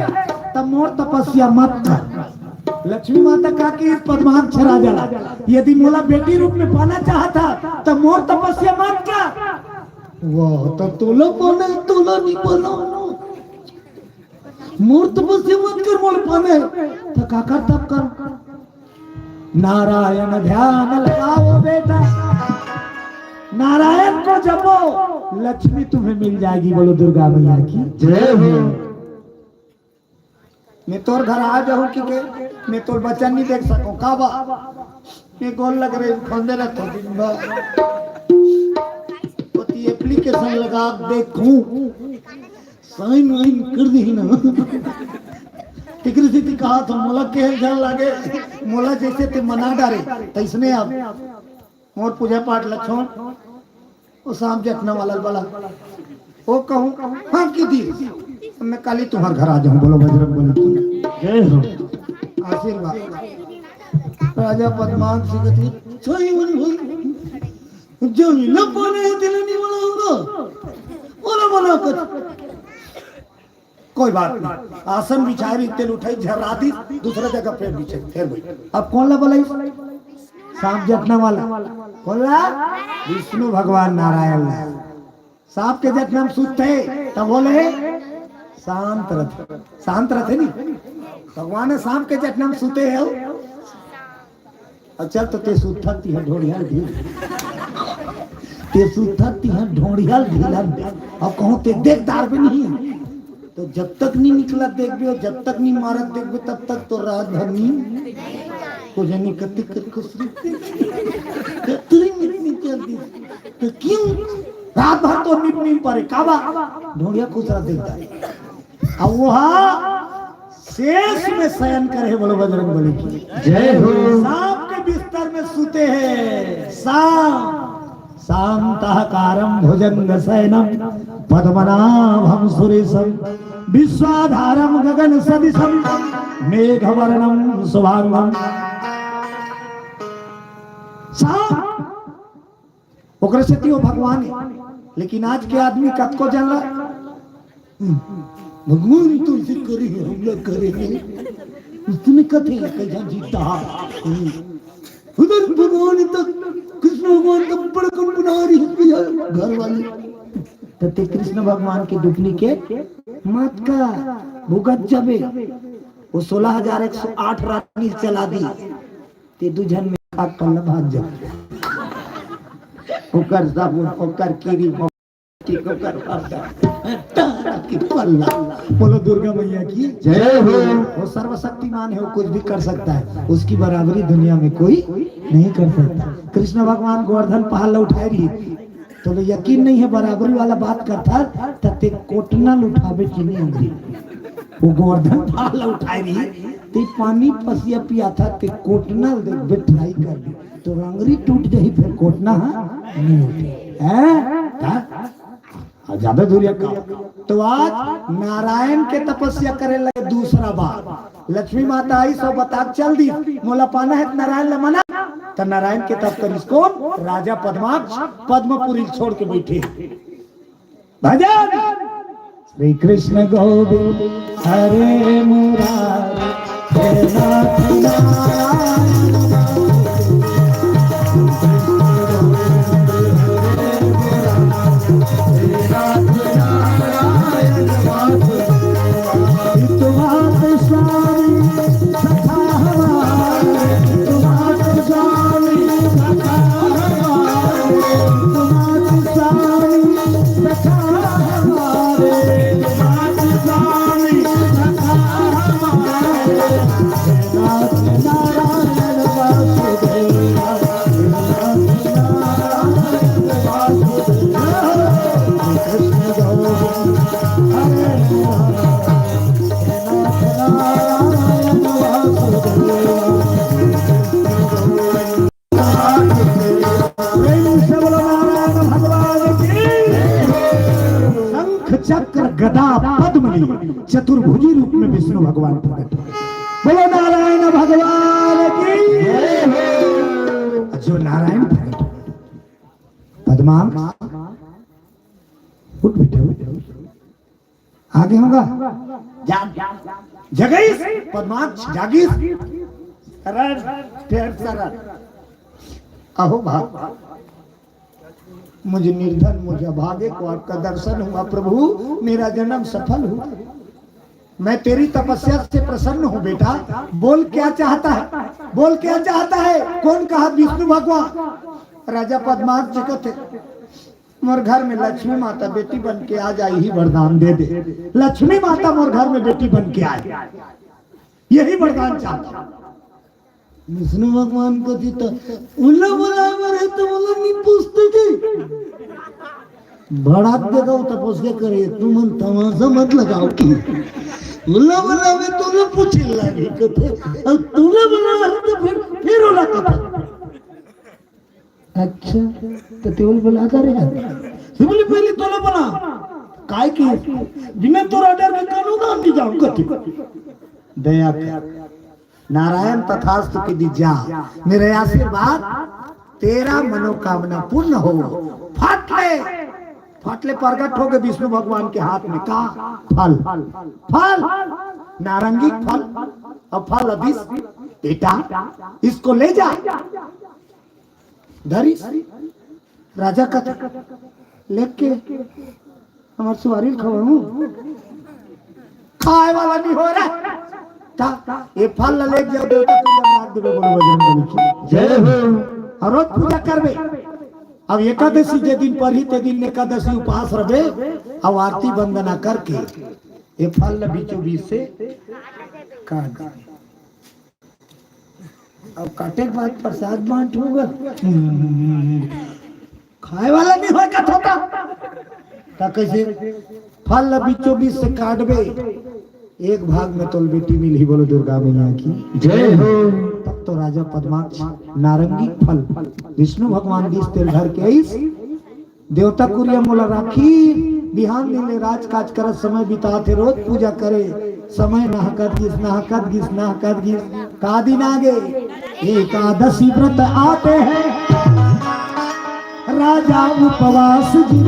तब मोर तपस्या मत कर। लक्ष्मी माता का कि पद्माक्षर आ जाला, यदि मोला बेटी रूप में पाना चाहता तब मोर तपस्या मत कर। वो तो तोला पाना, तोला नहीं पाना, मोर तपस्या मत कर। मोल पाने तो का कर तब कर। नारायण ध्यान लगाओ बेटा, नारायण को जपो, लक्ष्मी तुम्हें मिल जाएगी। बोलो दुर्गा मैया की जय हो। मैं तोर घर आ जाऊं कि मैं तोर बच्चन नहीं देख सकूं काबा, मैं गोल लग रहे फंदे रखो दिन भर तो एप्लीकेशन लगा देखूं साइन वाइन कर दी ना। टिकरी कहा तो मोला केहल जल लागे, मोला जैसे ते मना डारे तैसने अब मोर पूजा पाठ लक्षण वो शाम जखना वाला वाला वो कहूँ हाँ की दी मैं कल ही तुम्हारे घर आ जाऊं। बोलो बजरंगबली की जय हो। आशीर्वाद। राजा पद्माक्षी कहती सही मन जो न पाने दिल नहीं बनाऊंगा बोला बोला कुछ कोई बात नहीं। आसन बिछाई तेल उठाई झर्रा दी, दूसरा जगह फिर बिछे फिर भाई। अब कौन ला बोला सांप जटना वाला? कौन ला? विष्णु भगवान नारायण। सांप के जटना में सुत थे तब बोले शांत रथ, शांत रथे नहीं भगवान ने सांप के जटना में सुते है। अच्छा तो ते सुथती है ढोड़ियाल ढील, ते सुथती है ढोड़ियाल ढील। अब कहूँ ते देखदार भी नहीं तो जब तक नहीं निकला देख भी और जब तक नहीं मारा देख भी तब तक तो रात भर नहीं को जानी कत्ती कर तो क्यों रात भर तो नहीं पारे काबा ढोड़िया खुसरा देखता है। अब वहाँ शेष में शयन करे। बोलो बजरंगबली की जय हो। सांप के बिस्तर में सूते हैं सांप। शांताकारं भुजंगशयनं पद्मनाभं सुरेशं विश्वाधारं गगन सदृशं मेघवर्णं शुभांगं। ओकरा से वो भगवान है, लेकिन आज के आदमी कत को जान रहा भगवान तो इसे करे हम लोग करेंगे उसने कथे कैसा जीता उधर भगवान तक कृष्ण भगवान का बड़ा कम बना रही है घर वाली तते कृष्ण भगवान के डुप्लीकेट मत का भुगत जबे वो 16,108 रानी चला दी ते दुजन में आग पल्ला भाग जा ओकर सब ओकर केरी की ओकर पल्ला की पल्ला। बोलो दुर्गा मैया की जय हो। वो सर्वशक्तिमान है, वो कुछ भी कर सकता है, उसकी बराबरी दुनिया में कोई नहीं कर सकता। कृष्ण भगवान गोवर्धन पहाड़ उठाए रही तो यकीन नहीं है बराबरी वाला बात करता तते कोटनल उठावे की नहीं अंग्री। वो गोवर्धन पहाड़ उठाए रही ते पानी पसिया पिया था ते कोटनल देख बिठाई कर दी तो अंगरी टूट गई फिर कोटना नहीं उठे है ज्यादा दूरिया का। तो आज नारायण के तपस्या करे लगे दूसरा बार लक्ष्मी माता आई सो बता चल दी मोला पाना है नारायण ले मना तो नारायण के तप करिस कौन राजा पद्माक्ष पद्मपुरी छोड़ के बैठे भजन श्री कृष्ण गोविंद हरे मुरारी हे नाथ नारायण That's how चक्र गदा पद्म लिए चतुर्भुजी रूप में विष्णु भगवान प्रकट हुए। बोलो नारायण भगवान की जो नारायण प्रकट हुए। पद्मांग उठ बैठे आगे होगा जगीश पद्मांग जागीश अहो भाग मुझे निर्धन मुझे भागे को आपका दर्शन हुआ प्रभु मेरा जन्म सफल हुआ। मैं तेरी तपस्या से प्रसन्न हूँ बेटा। बोल क्या चाहता है बोल क्या चाहता है। कौन कहा विष्णु भगवान। राजा पद्मांग जी कहते मोर घर में लक्ष्मी माता बेटी बन के आ जाए ही वरदान दे दे। लक्ष्मी माता मोर घर में बेटी बन के आए यही वरदान चाहता। विष्णु भगवान को जी तो उल्ला बराबर है तो बोला नहीं पूछते थे भड़ाक देगा तपस के करे तुम तमाशा मत लगाओ की उल्ला बराबर तो ना पूछे लगे कथे और तूने बराबर तो फिर उल्ला कथा। अच्छा तो तेवल बोला करे बोले पहले तोला बना काय की बिना तो राजा में कानून आंटी जाऊं कथे दया कर नारायण तथास्तु की दिजा मेरे आशीर्वाद तेरा मनोकामना पूर्ण हो। फाटले प्रकट हो गए विष्णु भगवान के हाथ में का फल फल नारंगी फल और फल अभिष बेटा इसको ले जा धरी राजा का लेके हमारे सुवारी खवाऊं खाए वाला नहीं हो रहा ये फल ले जाओ देवता पूजा मार देवे बोलो बजरंग बली जय हो। और रोज पूजा करबे। अब एकादशी जे दिन पढ़ी ते दिन एकादशी उपास रहे और आरती वंदना करके ये फल बीचों बीच से काट अब काटे के बाद प्रसाद बांट होगा खाए वाला नहीं होगा होता कैसे फल बीचों बीच से काटबे एक भाग में तो बेटी मिली बोलो दुर्गा मैया की जय हो। तब तो राजा पद्माक्ष नारंगी फल विष्णु भगवान दिस तेल घर के आईस देवता कुरिया मोला राखी बिहान दिले राजकाज कर समय बिताते रोज पूजा करे समय नहकत गिस का दिन आगे एकादशी व्रत आते हैं राजा उपवास जी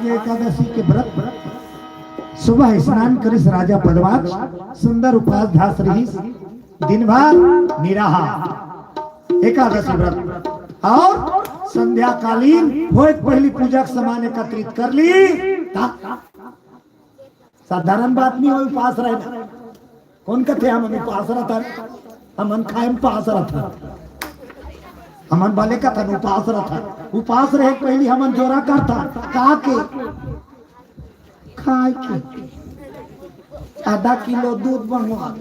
एकादशी के व्रत सुबह स्नान करिस राजा पद्माक्ष सुंदर उपास धास रही दिन भर निराहार एकादशी व्रत और संध्या कालीन हो पहली पूजा के सामान एकत्रित कर ली। साधारण बात नहीं हो उपास रहना कौन कहते हम उपास रहता हमन खाए उपास रहता हमन वाले का था उपास रहता उपास रहे पहली हमन जोरा करता का के खाए के आधा किलो दूध बनवा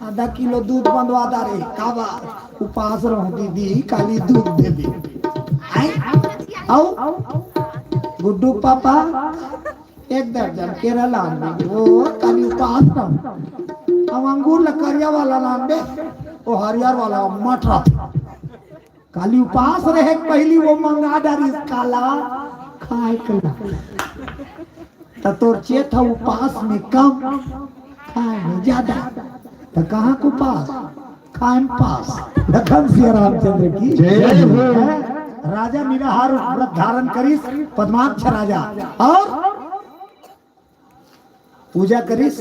आधा किलो दूध बनवा दा रे काबा उपास रहो दीदी काली दूध दे दे आओ गुड्डू पापा एक दर्जन केरा लान दे वो काली उपास रहो हम अंगूर लकड़िया वाला लान दे वो हरियर वाला मटरा काली उपास रहे पहली वो मंगा डारी काला खाए कला तो तोर चेत है उपास में कम खाए में ज्यादा तो कहाँ को पास खाए पास लखन सिया रामचंद्र की जय हो। राजा मेरा हर व्रत धारण करिस पद्माक्ष राजा और पूजा करिस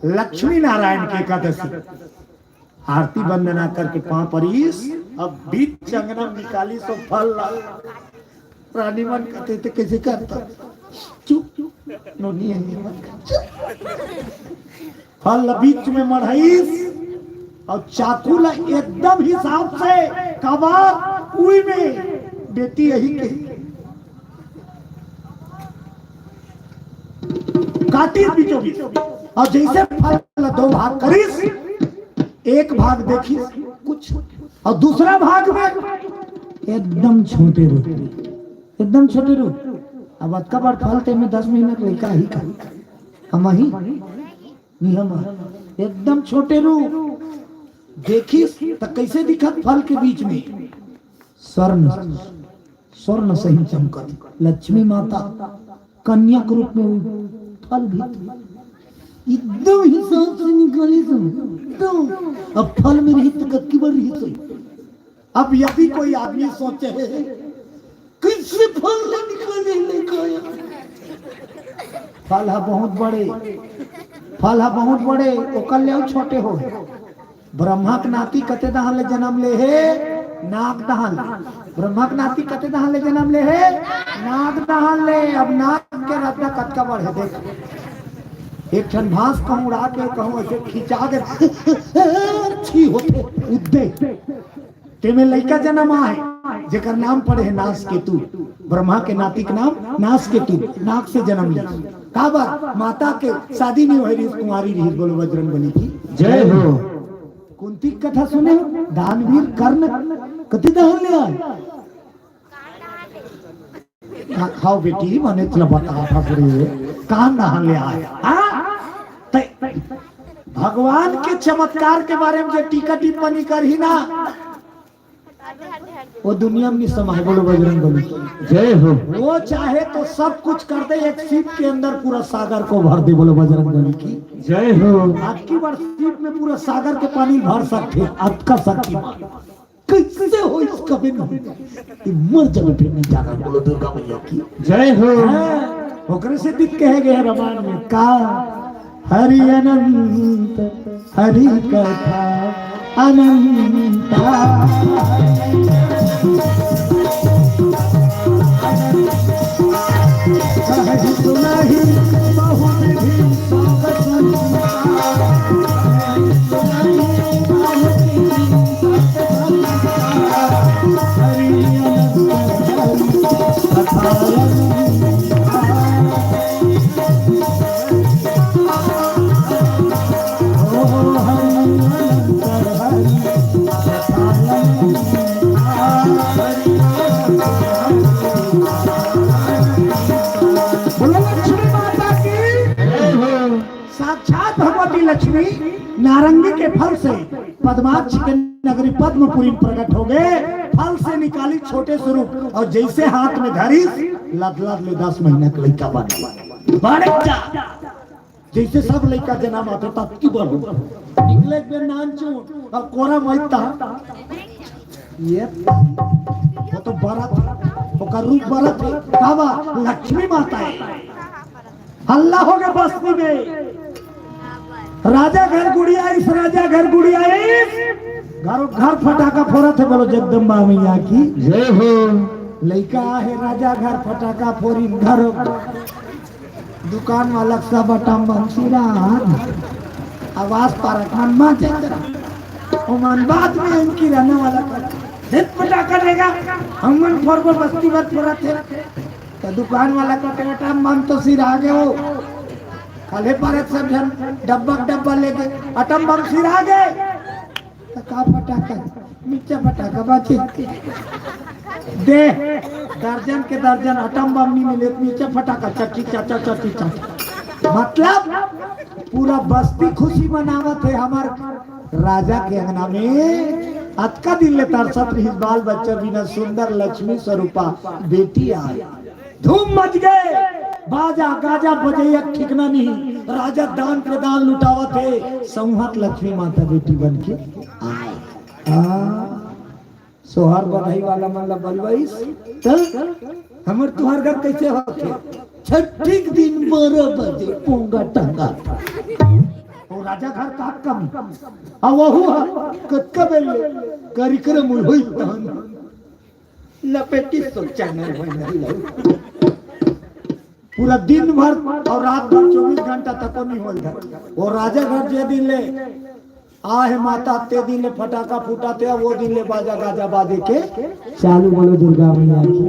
लक्ष्मी नारायण के एकादशी आरती वंदना करके पांव परीस अब बीच चंगनम निकाली सो फल रानी मन कहते थे कैसे करता चुप नोनी फल बीच में मढ़ाईस और चाकू ला एकदम हिसाब से कबार उई में बेटी यही के काटी बीचों बीच और जैसे फल दो भाग करीस एक भाग देखी कुछ और दूसरा भाग में एकदम छोटे रूप एकदम छोटे रूप अब अतका बार फल ते में 10 महीना के लड़का ही का हम ही नियम एकदम छोटे रूप देखी तो कैसे दिखत फल के बीच में स्वर्ण स्वर्ण सही चमकत लक्ष्मी माता कन्या के रूप में फल भी एकदम हिसाब से निकाली एकदम अब फल में रही तो कत्ती बार रही तो अब यदि कोई आदमी सोचे कैसे फल निकाले फल है बहुत बड़े फल है बहुत बड़े ओकर ले छोटे हो ब्रह्मा के नाती कते दहान ले जन्म ले है नाग दहान ब्रह्मा के नाती कते दहान ले जन्म ले है नाग दहान ले अब नाग के रत्ना कतका बढ़े देख एक ठन भांस कहूँ उड़ा के कहूँ ऐसे खिंचा दे अच्छी होते उद्दे ते में लड़का जन्म आए जेकर नाम पड़े है नास केतु ब्रह्मा के नाती के नाम नास केतु नाग से जन्म लिया काबर माता के शादी नहीं हुई कुमारी रही बोलो बजरंग बली की जय हो। कुंती कथा सुने दानवीर कर्ण कति दहन ले आए खाओ बेटी मैंने चला बता था पूरे कान दहन ले आए भगवान के चमत्कार के बारे में जो टीका टिप्पणी कर ही ना वो दुनिया में नहीं समाये बोलो बजरंग बली जय हो। वो चाहे तो सब कुछ कर दे एक सीप के अंदर पूरा सागर को भर दे बोलो बजरंग बली की जय हो। आपकी बार सीप में पूरा सागर के पानी भर सकते आपका शक्ति कैसे हो इसका बिना मर जाओ फिर नहीं जाना बोलो दुर्गा मैया की जय हो। ओकरे से दिख कहे गए रामायण में का हरि अनंत हरि कथा अनंता सुनाही बहुत ही साक्षात भगवती लक्ष्मी नारंगी के फल से पद्माक्ष के नगरी पद्मपुरी प्रकट हो गए फल से निकाली छोटे स्वरूप और जैसे हाथ में धरी लद ले 10 महीना का लड़का बने जैसे सब लड़का जन्म आता तब की बढ़ो निकले पे नानचू और कोरा मैता ये वो तो बड़ा था रूप बड़ा था काबा लक्ष्मी माता है हल्ला हो गया बस्ती में राजा घर गुड़िया इस राजा घर गुड़िया घर घर फटाका फोड़ा थे बोलो जगदम्बा मैया की जय हो। लड़का है राजा घर फटाका फोड़ी घर दुकान वाला सब बटम बंसीरा आवाज पर मन मा मन बाद में इनकी रहने वाला हित पटाखा देगा हमन फॉरवर्ड बस्ती बात पूरा थे तो दुकान वाला का बेटा मन तो सिर आ गए हो खाले पर सब जन डब्बा लेके अटम बम सिर आ गए तो का पटाखा मिर्चा पटाखा बाकी दे दर्जन के दर्जन अटम बम नहीं मिले मिर्चा पटाखा चक्की चाचा चक्की चाचा मतलब पूरा बस्ती खुशी मनावत है हमार राजा के अंगना में अतका दिन ले तरसत रही बाल बच्चा बिना सुंदर लक्ष्मी स्वरूपा बेटी आई धूम मच गए बाजा गाजा बजे एक ठिकना नहीं राजा दान प्रदान लुटावत है संहत लक्ष्मी माता बेटी बन के आए सोहर बधाई वाला मतलब बलवाइस चल हमर तुहार घर कैसे होते छठी दिन 12 बजे पोंगा टंगा ओ राजा घर का कम आ वहु कतका बेल कार्यक्रम होई तहन लपेटी सोचा न होई पूरा दिन भर और रात भर 24 घंटा तक नहीं होल वो राजा घर जे दिन ले आहे माता ते दिन ले फटाका फूटाते वो दिन ले बाजा गाजा बाजे के चालू बोलो दुर्गा मैया की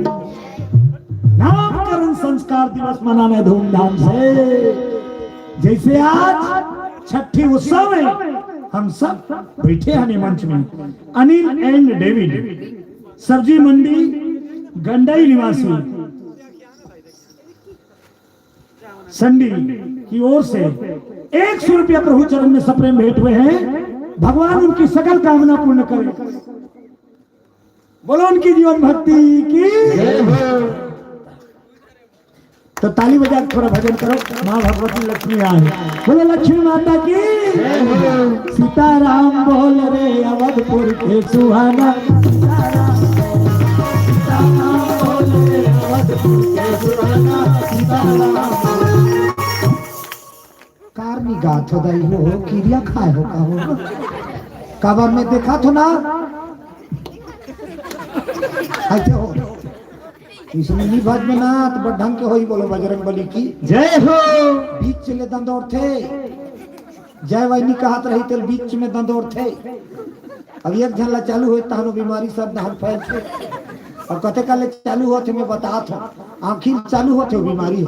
नामकरण संस्कार दिवस मनाने धूमधाम से जैसे आज छठी उत्सव है हम सब बैठे हैं मंच में अनिल एंड डेविड सब्जी मंडी गंडाई निवासी संडी की ओर से 100 रुपया प्रभु चरण में सप्रेम भेंट हुए हैं भगवान उनकी सकल कामना पूर्ण करे बोलो उनकी जीवन भक्ति की तो ताली बजा थोड़ा भजन करो माँ भगवती लक्ष्मी आए बोलो लक्ष्मी माता की सीताराम बोल रे अवधपुर के सुहाना सीताराम बोल रे अवधपुर के सुहाना सीताराम कारनी गाथ हो दई हो किरिया खाए हो का हो काबर में देखा तो ना ऐसे हो इसमें नहीं भज में ना तो बड़ ढंग के होई बोलो बजरंग बली की जय हो बीच चले दंदौर थे जय वैनी कहत रही तेल बीच में दंदौर थे अब एक झल्ला चालू हुए तहनो बीमारी सब दहन फैल थे और कते काले चालू होते मैं बतात हूं आखिर चालू होते बीमारी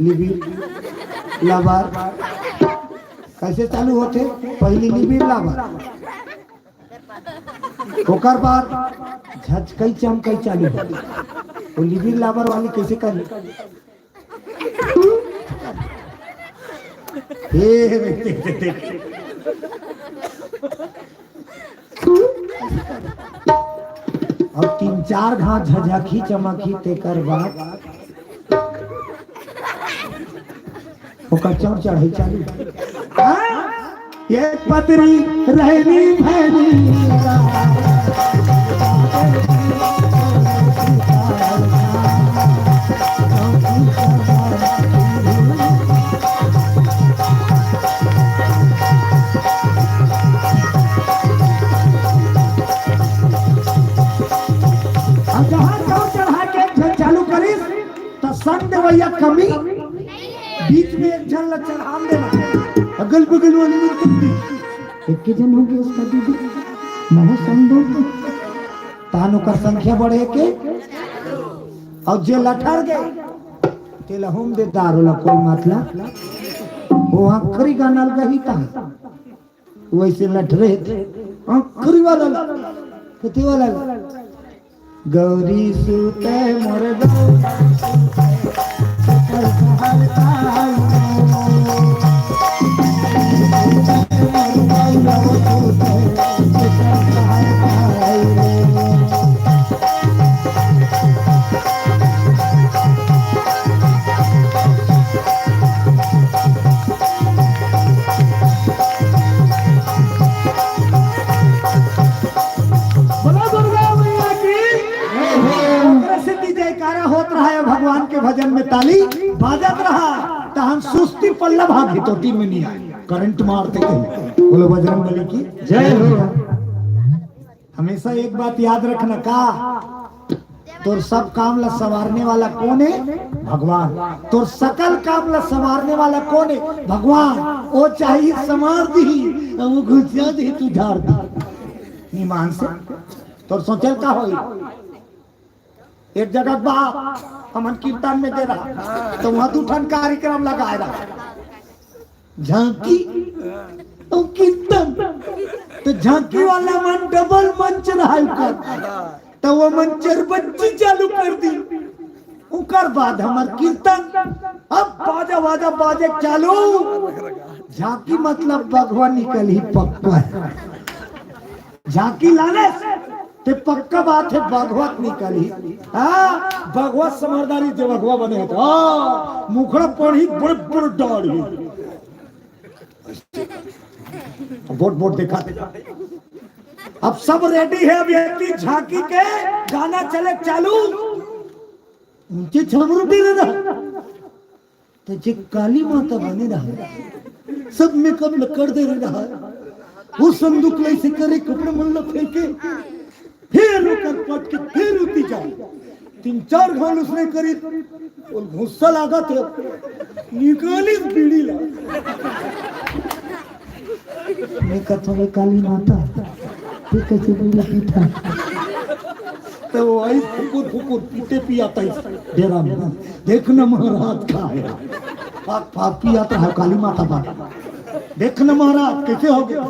लिबिर लाबार कैसे चालू होते पहली लिबिर लाबार ओकर बाद झचकई चमकई चालू वो लिबिर लाबार वाली कैसे कर अब 3-4 घाट झझकी चमकी तेकर बाद ओकर चौड़ चढ़ाई चालू ये पतरी रहनी भैनी चढ़ा के चालू करी तो संग देवैया कमी बीच में एक जन लक्षण हम देना अगल बगल वाली एक के जन होगी उसका दीदी मैं संदो तानों का संख्या बढ़े के और जे लठर गए तेला हम दे दारोला कोई मतलब वो आखरी गाना गही था वैसे लठ रहे थे आखरी वाला कितने वाला गौरी सुते मोर भगवान के भजन में ताली बाजत रहा तो हम सुस्ती पल्ला भागी तो टीम में नहीं आए करंट मारते थे बोलो बजरंग बली की जय हो। हमेशा एक बात याद रखना का तो सब काम ला संवारने वाला कौन है भगवान तो सकल काम ला संवारने वाला कौन है भगवान वो चाहिए संवार दी वो घुसिया दी तू झाड़ दी निमान से तो सोचल का होई एक जगह बा हमन कीर्तन में दे रहा तो वहां दूठन कार्यक्रम लगाए रहा झांकी और कीर्तन तो झांकी वाला मन डबल मंच रहा ऊपर तो वो मंचर बच्ची चालू कर दी उकर बाद हमार कीर्तन अब बाजा बाजा बाजे चालू झांकी मतलब भगवान निकल ही पक्का है झांकी लाने ते पक्का बात है भगवत निकली हाँ भगवत समझदारी जो भगवा बने तो मुखड़ा पढ़ी बड़े बड़े दाढ़ी बोट बोट देखा अब सब रेडी है अभी झांकी के गाना चले चालू उनके छबरू भी रहा तो जे काली माता बने रहा सब मेकअप कर दे रहा वो संदूक ले से करे कपड़े मन फेंके फिर कर पट के फिर उठी जाए 3-4 घाल उसने करी और गुस्सा लगा थे निकाली बीड़ी ला मैं कहता काली माता ये कैसे बीड़ी पीता तो वो आई फुकुर फुकुर पीते पियाता है डेरा में देखना महाराज का है पाक पाक पियाता है काली माता बात देखना महाराज कैसे हो गया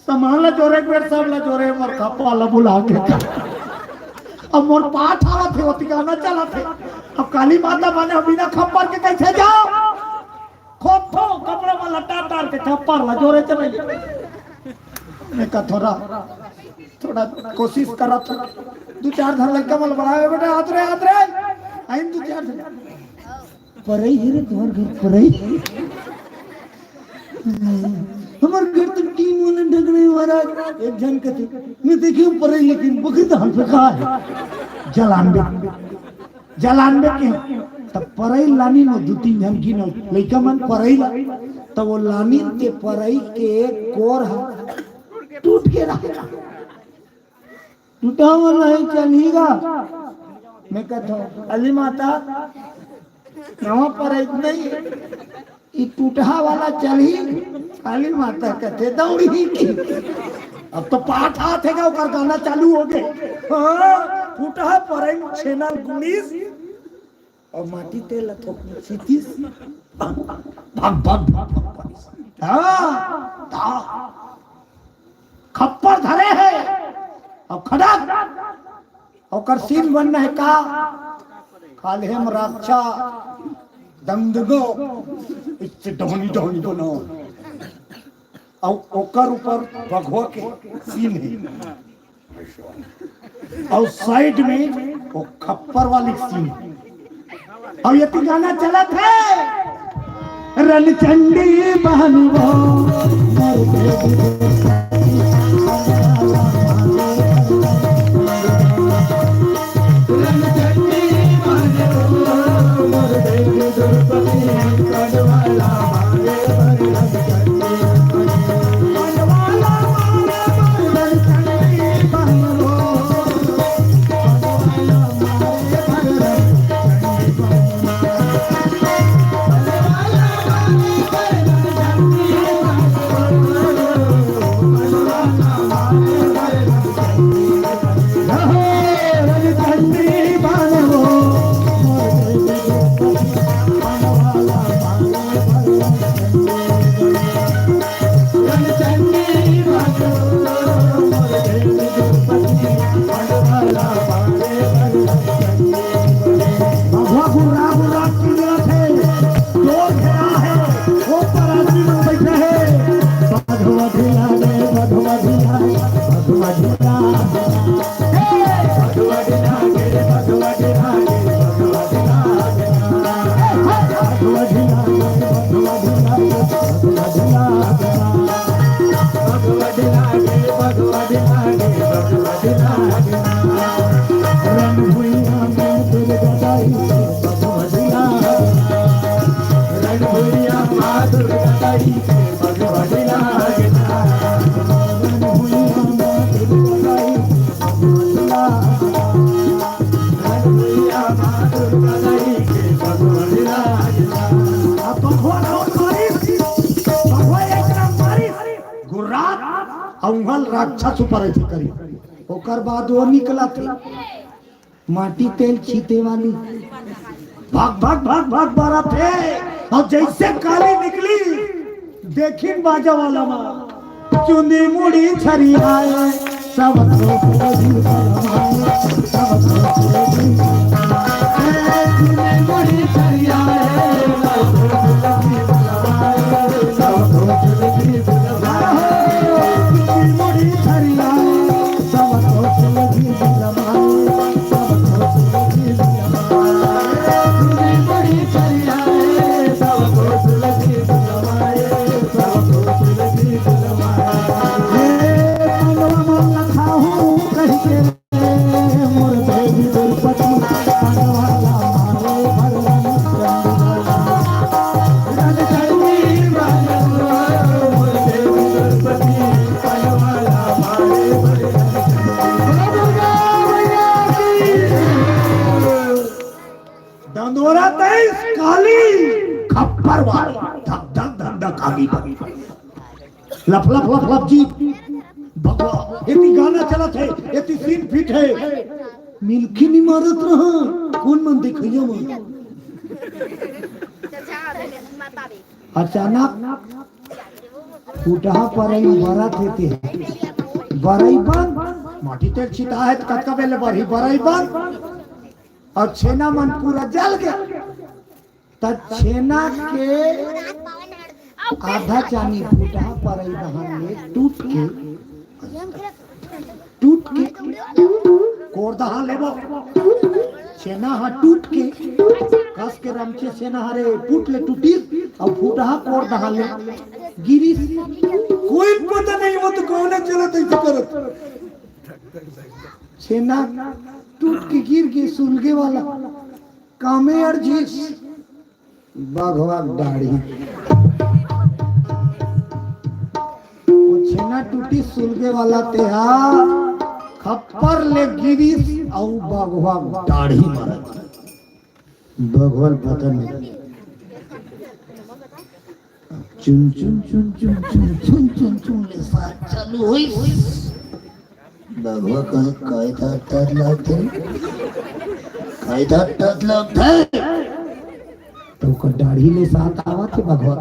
समाला जोरे पेट सबला जोरे मोर खपाला बुला के अब मोर पाठ आवा थे ओती गाना चला थे अब काली माता बने बिना खप्पर के कैसे जाओ खोथो कपड़ा में लटा टार के खप्पर ला जोरे चले मैं का थोड़ा कोशिश करा था 2-4 धर लग कमल बनावे बेटा हाथ रे आइन 2-4 परई हिरे तोर घर परई हमारे घर तो 3 वाले ढगने वाला एक जन के थे मैं देखी ऊपर लेकिन बकरी तो हम पे कहा है जलान के तब परई लानी नो 2-3 जन की नो लइका मन परई ला तब वो लानी के परई के कोर टूट के रहा टूटा वाला है चलेगा मैं कहता अली माता नवा परई नहीं ये टूटा वाला चली काली माता कहते दौड़ी की अब तो पाठ हाथ है का गाना चालू हो गए टूटा पर छेनल 19 और माटी तेल थोपनी 37 भाग भाग खप्पर धरे है अब खड़ा और सीन बनना है का खालेम रक्षा दंगो इससे ढोनी ढोनी बनो और ओकर ऊपर भगवा के सीन है और साइड में वो खप्पर वाली सीन और ये गाना चला था रणचंडी बहनवो राक्षस ऊपर ऐसे करी वो ओकर बाद वो निकला थे माटी तेल छीते वाली भाग भाग भाग भाग बारा थे और जैसे काली निकली देखी बाजा वाला माँ चुनी मुड़ी छरी आए सब दंदोरा तेज काली खप्पर वाली धक धक धक धक आगी लफ लफ लफ लफ जी भगवा इतनी गाना चला थे इतनी सीन फिट है मिल्की नहीं मारत रहा कौन मन देखियो मन अचानक फूटा पर बरा थे बराई बन माटी तेल छिटा है कटका बेले बरी बराई बन और छेना मन पूरा जल गया तब छेना के आधा चानी फूटा पर में टूट के कोर दहा लेबो छेना हा टूट के कस के रमचे छेना हरे टूट ले टूटी और फूटा कोर दहा ले गिरी कोई पता नहीं वो तो कौन चला तो करत छेना टूट के गिर के सुलगे वाला कामे अर्जिस बाघवा दाढ़ी वो छेना टूटी सुलगे वाला तेहा खप्पर ले गिरी और बाघवा दाढ़ी मारत भगवान पता नहीं चुन चुन चुन चुन चुन चुन चुन चुन ले साथ चालू हुई बाघवा काय तात लागते काय तात लागते तो का दाढ़ी ले साथ आवा थे बाघवा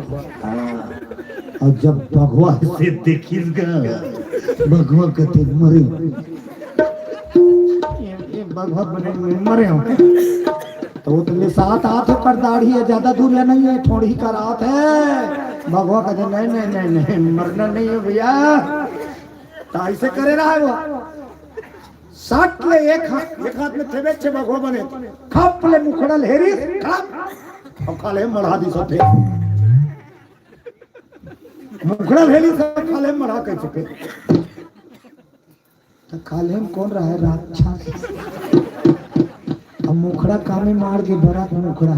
और जब बाघवा से देखिस गया बाघवा कहते मरे ये बाघवा बने मरे हो तो वो तो साथ आते पर दाढ़ी है ज्यादा दूर है नहीं है थोड़ी का रात है बाघवा कहते नहीं नहीं नहीं नहीं मरना नहीं है भैया तो ऐसे करे रहा है वो साठ ले एक हाथ में थे बेचे भगवा बने खप ले मुखड़ा हेरी खप और खाले मढ़ा दी सथे मुखड़ा हेरी सब खाले मढ़ा के चुके तो खाले में कौन रहा है राक्षस अब मुखड़ा कामे मार के बड़ा मुखड़ा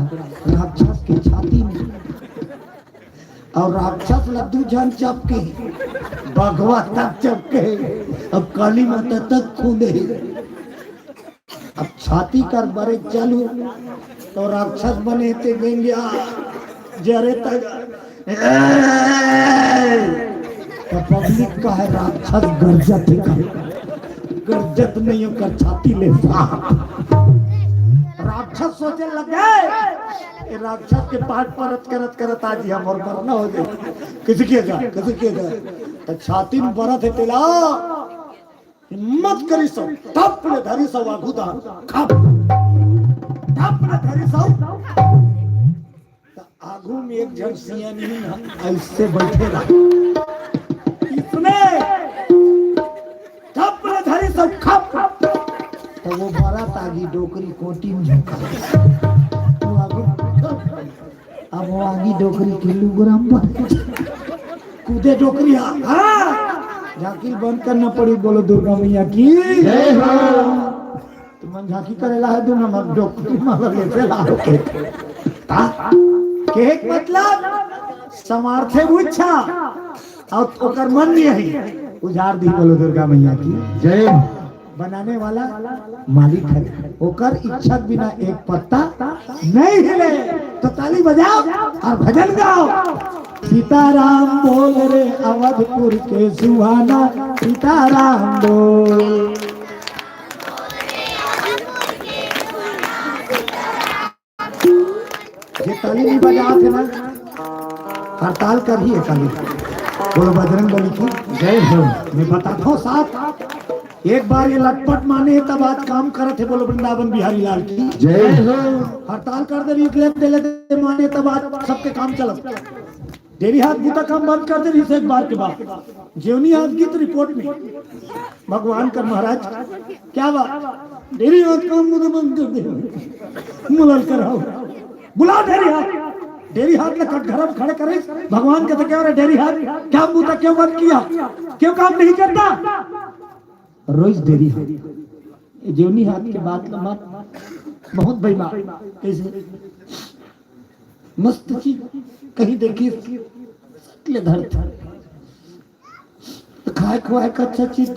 राक्षस के छाती में और राक्षस लड्डू जन चपके भगवा तक चपके अब काली माता तक कूदे अब छाती कर बड़े चालू तो राक्षस बने थे गेंगिया जरे तक तो पब्लिक का है राक्षस गर्जत नहीं होकर छाती ले राक्षस सोचे लगे राक्षस के पाठ परत करत करत आज हम और मरना हो जाए किसी के तो छाती में बरत है तेला हिम्मत करी सो तप ले धरी सो आगुदा खप तप ले धरी सो तो आगू में एक जन सिया नहीं ऐसे बैठे रहा इसने तप ले धरी सो खप तो वो बारात आगी डोकरी कोटी में झुका अब वो आगी डोकरी किलोग्राम पर कूदे डोकरी झांकी बंद करना पड़ी बोलो दुर्गा मैया की जय हो तुम झांकी करेला है दो नमक डोकरी मार लेते लाओ के मतलब समार्थे बुच्छा और ओकर मन नहीं है उजाड़ दी बोलो दुर्गा मैया की जय बनाने वाला मालिक है ओकर इच्छा बिना एक पत्ता नहीं हिले तो ताली बजाओ और भजन गाओ सीताराम बोल रे अवधपुर के सुहाना सीताराम बोल ये ताली नहीं बजा थे ना, हड़ताल कर ही है ताली। बोलो बजरंग बली की जय हो। मैं बताता हूँ साथ, एक बार ये लटपट माने तब आज काम करत है। बोलो वृंदावन बिहारी लाल की जय हो। हड़ताल कर दे दे माने तब आज सबके काम चलत। डेरी हाथ गीता काम बंद कर दे एक बार के बाद। जीवनी हाथ गीत रिपोर्ट में भगवान का महाराज क्या बात, डेरी हाथ काम मुझे बंद कर दे, मुलल कराओ, बुला डेरी हाथ। डेरी हाथ ने कटघरा में खड़े करे भगवान के तो क्या रहा, डेरी हाथ क्या मुंह क्यों बंद किया, क्यों काम नहीं करता। रोज डेरी हाथ जीवनी हाथ के बात मत बहुत बेईमान कैसे मस्त चीज कहीं देखिए ले धरता खाए खुआए का अच्छा चीज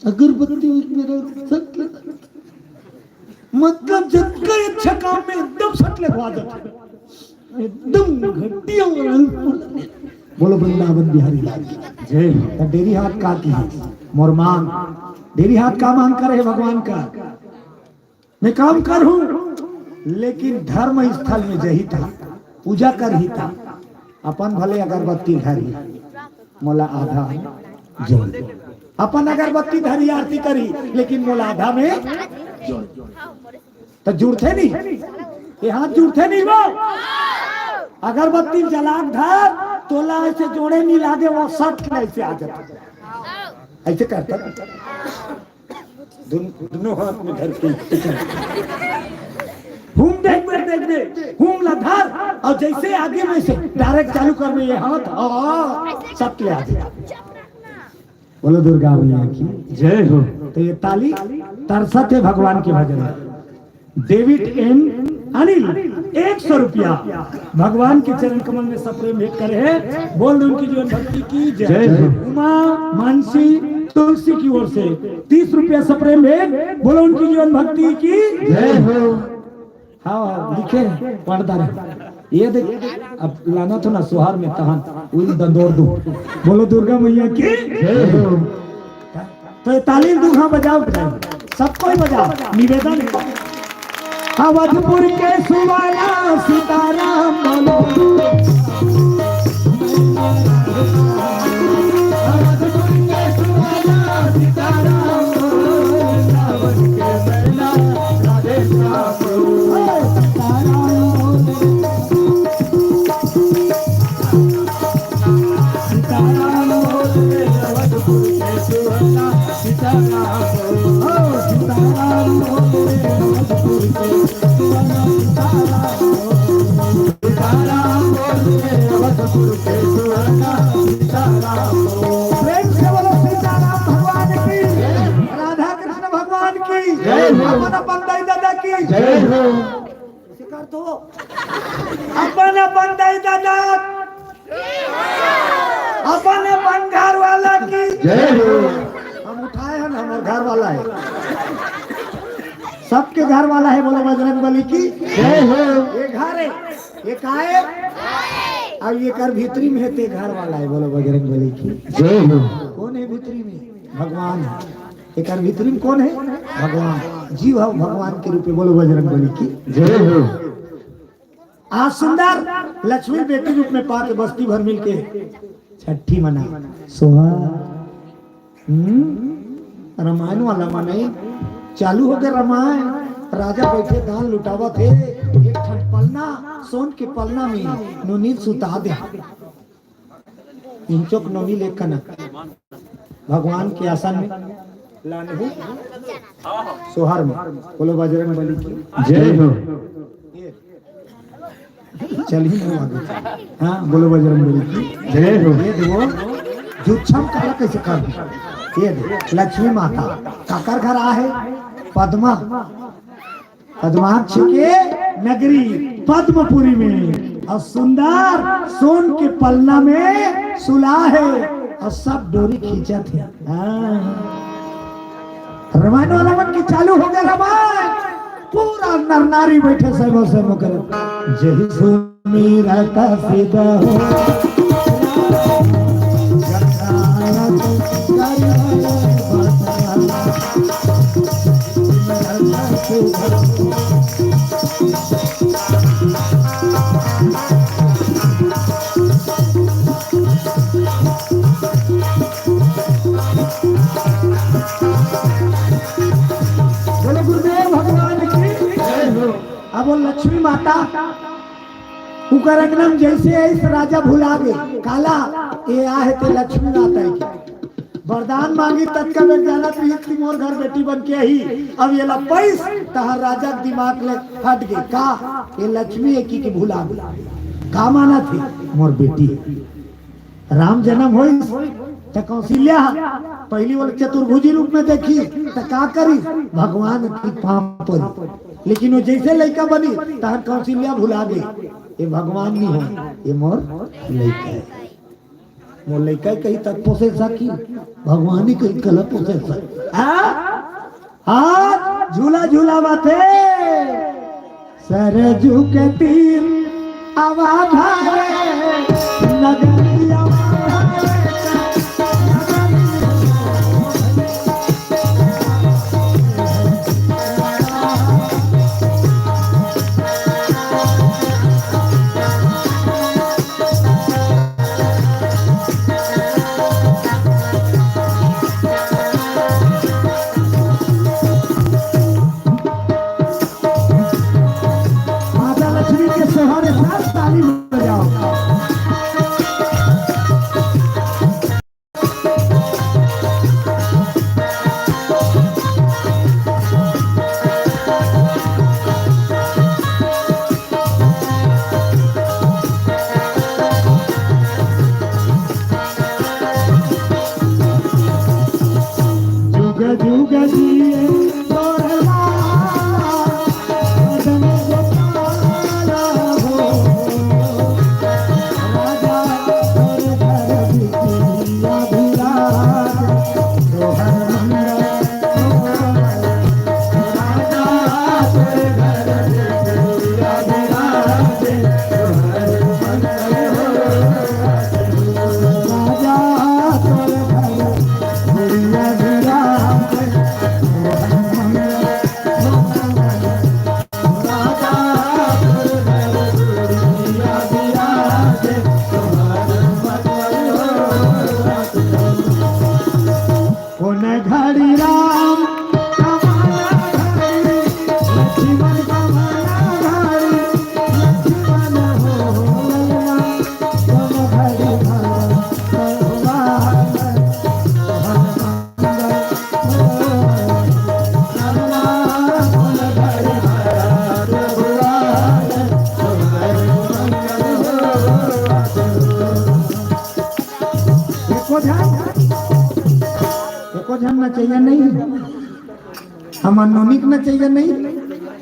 अगरबत्ती मतलब जितना अच्छा काम में एकदम सटले एकदम घटिया। बोलो वृंदावन बिहारी लाल की जय। डेरी हाथ का की मोर मांग, डेरी हाथ का मांग करे भगवान का। मैं काम कर हूं लेकिन धर्म स्थल में जही था, पूजा कर ही था। अपन भले अगरबत्ती धरी मोला आधा जोड़, अपन अगरबत्ती धरी आरती करी लेकिन मोला आधा में जोड़। तो जुड़ते नहीं, ये हाथ जुड़ते नहीं। वो अगरबत्ती जलाक धर तोला ऐसे जोड़े नहीं लागे, वो सट ऐसे आ जाता, ऐसे करता दोनों हाथ में धर के हूम देख दे हूम ला धर, और जैसे आगे में से डायरेक्ट चालू कर में ये हाथ सब के आगे। बोलो दुर्गा मैया की जय हो। तो ये ताली तरसत है भगवान के भजन। डेविड एम अनिल 100 रुपया भगवान के चरण कमल में सप्रे भेंट करे है। बोल दो उनकी जीवन भक्ति की जय हो। उमा मानसी तुलसी की ओर से 30 रुपया सप्रे भेंट। बोलो उनकी जीवन भक्ति की जय हो। हाँ लिखे पर्दा ये देख, अब लाना तो ना सुहार में तहन उन दंदोर दो। बोलो दुर्गा मैया की जय हो। तो ये ताली दूहा बजाओ, सबको ही बजाओ, निवेदन है। अवधपुर के सुवाला सीताराम बोलो, अवधपुर के सुवाला सीताराम बोलो, रावण के बैला राधे श्याम बोलो, सीताराम बोले अवधपुर के सुवाला सीताराम बोलो, सीताराम बोले अवधपुर के सुवाला सीताराम बोलो, सीताराम बोले अवधपुर के सुवाला सीताराम बोलो। प्रेम से बोलो सीताराम भगवान की, राधा कृष्ण भगवान की जय हो। अपन अपन दाई दादा की जय हो। कर दो अपन अपन दाई दादा, अपन अपन घर वाला की जय हो। हम उठाए हैं, हमारे घर वाला है, सबके घर वाला है। बोलो बजरंग बली की जय हो। ये घर है, ये का है, अब ये कर भीतरी में है ते घर वाला है। बोलो बजरंग बली की जय हो। कौन है भीतरी में? भगवान है। ये कर भीतरी में कौन है? भगवान। जीव है भगवान के रूप में। बोलो बजरंग बली की जय हो। आज सुंदर लक्ष्मी बेटी रूप में पाके बस्ती भर मिलके छठी मना सोहा। रामायण वाला मनाई चालू हो गया रामायण। राजा बैठे धान लुटावा थे, एक ठट पलना सोन के पलना में नोनी सुता दे, इंचोक नोनी लेकर ना भगवान के आसन में लाने हो सोहर में। बोलो बजरंग बली की जय हो। चलिए आगे। हाँ बोलो बजरंग बली की जय हो। ये देखो जुच्छम काला कैसे कर, ये देखो लक्ष्मी माता काकर घर आ है पद्मा, पद्माक्ष के नगरी पद्मपुरी में, और सुंदर सोन के पलना में सुला है, और सब डोरी खींचा थे। रामायण वाला मन की चालू हो गया रामायण। पूरा नर नारी बैठे सब सब कर जय सुमीरा का सीधा हो अब वो लक्ष्मी माता उकर अंगनम जैसे इस राजा भुला गए काला ये आहे ते लक्ष्मी माता की वरदान मांगी तत्का में जाना पी मोर घर बेटी बन के ही अब ये ला पैस तहार राजा के दिमाग ले हट गए का ये लक्ष्मी है की भुला गई का माना थी मोर बेटी राम जन्म होई तो कौशल्या पहली वाले चतुर्भुजी रूप में देखी तो का करी भगवान की पाप पर लेकिन वो जैसे लड़का बनी तहर कौशल्या भुला गई ये भगवान नहीं हो ये मोर लड़का है मोर लड़का कहीं तक पोसे सकी भगवान ही कहीं कल पोसे सकी हाथ झूला झूला माथे सरजू के तीर आवाज नगरिया चाहिए नहीं हमार नोनिक न चाहिए नहीं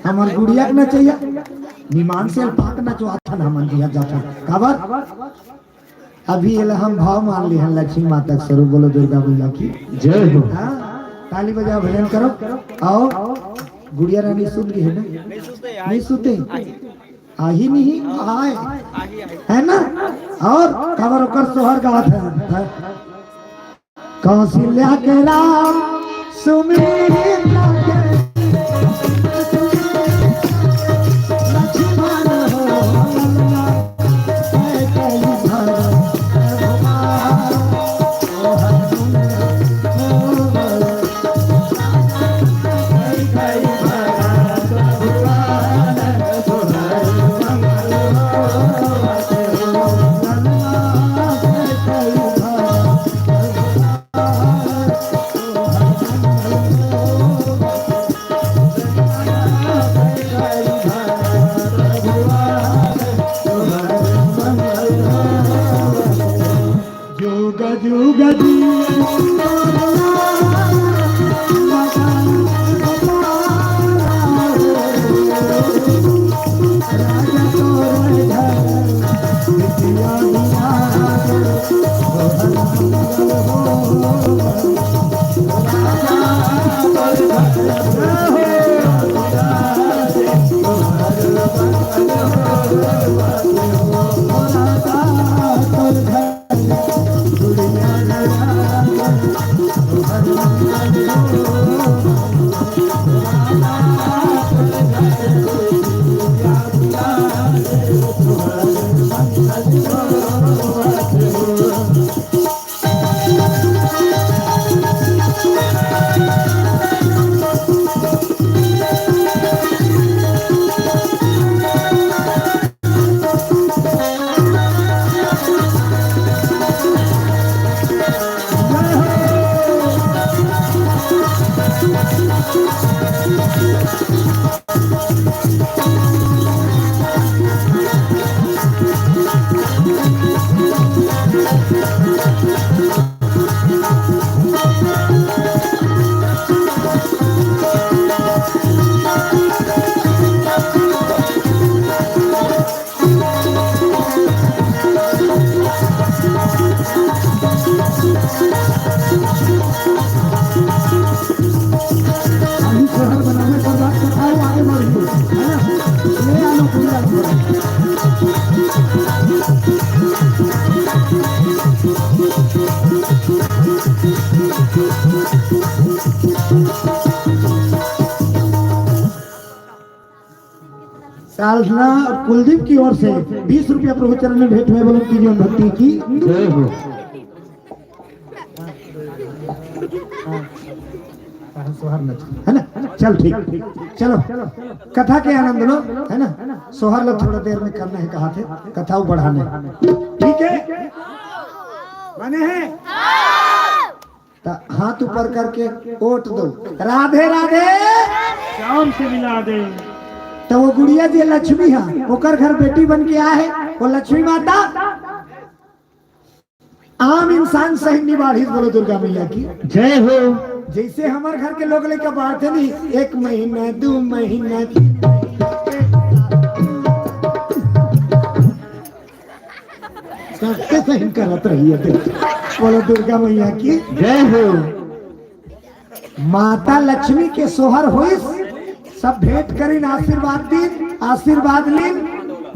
हमार गुड़िया न चाहिए विमान से पाक न चुआथा हमन दिया जाता काबर अभी ये हम भाव मान ली हैं लक्ष्मी माता के स्वरूप बोलो दुर्गा मैया की जय हो। हाँ ताली बजाओ भजन करो आओ गुड़िया रानी सुन गई है ना नहीं सुते आही नहीं आए है ना और काबर कर सोहर गात है कौशल्या के राम सुमिर सालना कुलदीप की ओर से 20 रुपया प्रभु चरण में भेंट हुए। बोलो कीजिए भक्ति की जय हो। है ना। चल ठीक, चलो कथा के आनंद लो, है ना। सोहर लोग थोड़ा देर में करना है, कहा थे कथा बढ़ाने, ठीक है माने हैं। तो हाथ ऊपर करके ओट दो, राधे राधे शाम से मिला दे। तो वो गुड़िया जी लक्ष्मी है, ओकर घर बेटी बन के आए, वो लक्ष्मी माता आम इंसान सही निबाढ़ी। बोलो दुर्गा मैया की जय हो। जैसे हमारे घर के लोग लेकर बाढ़ते नहीं, 1 महीना 2 महीना सबके सही करत रही है। बोलो दुर्गा मैया की जय हो। माता लक्ष्मी के सोहर हुई, सब भेंट करीन, आशीर्वाद दिन, आशीर्वाद लीन,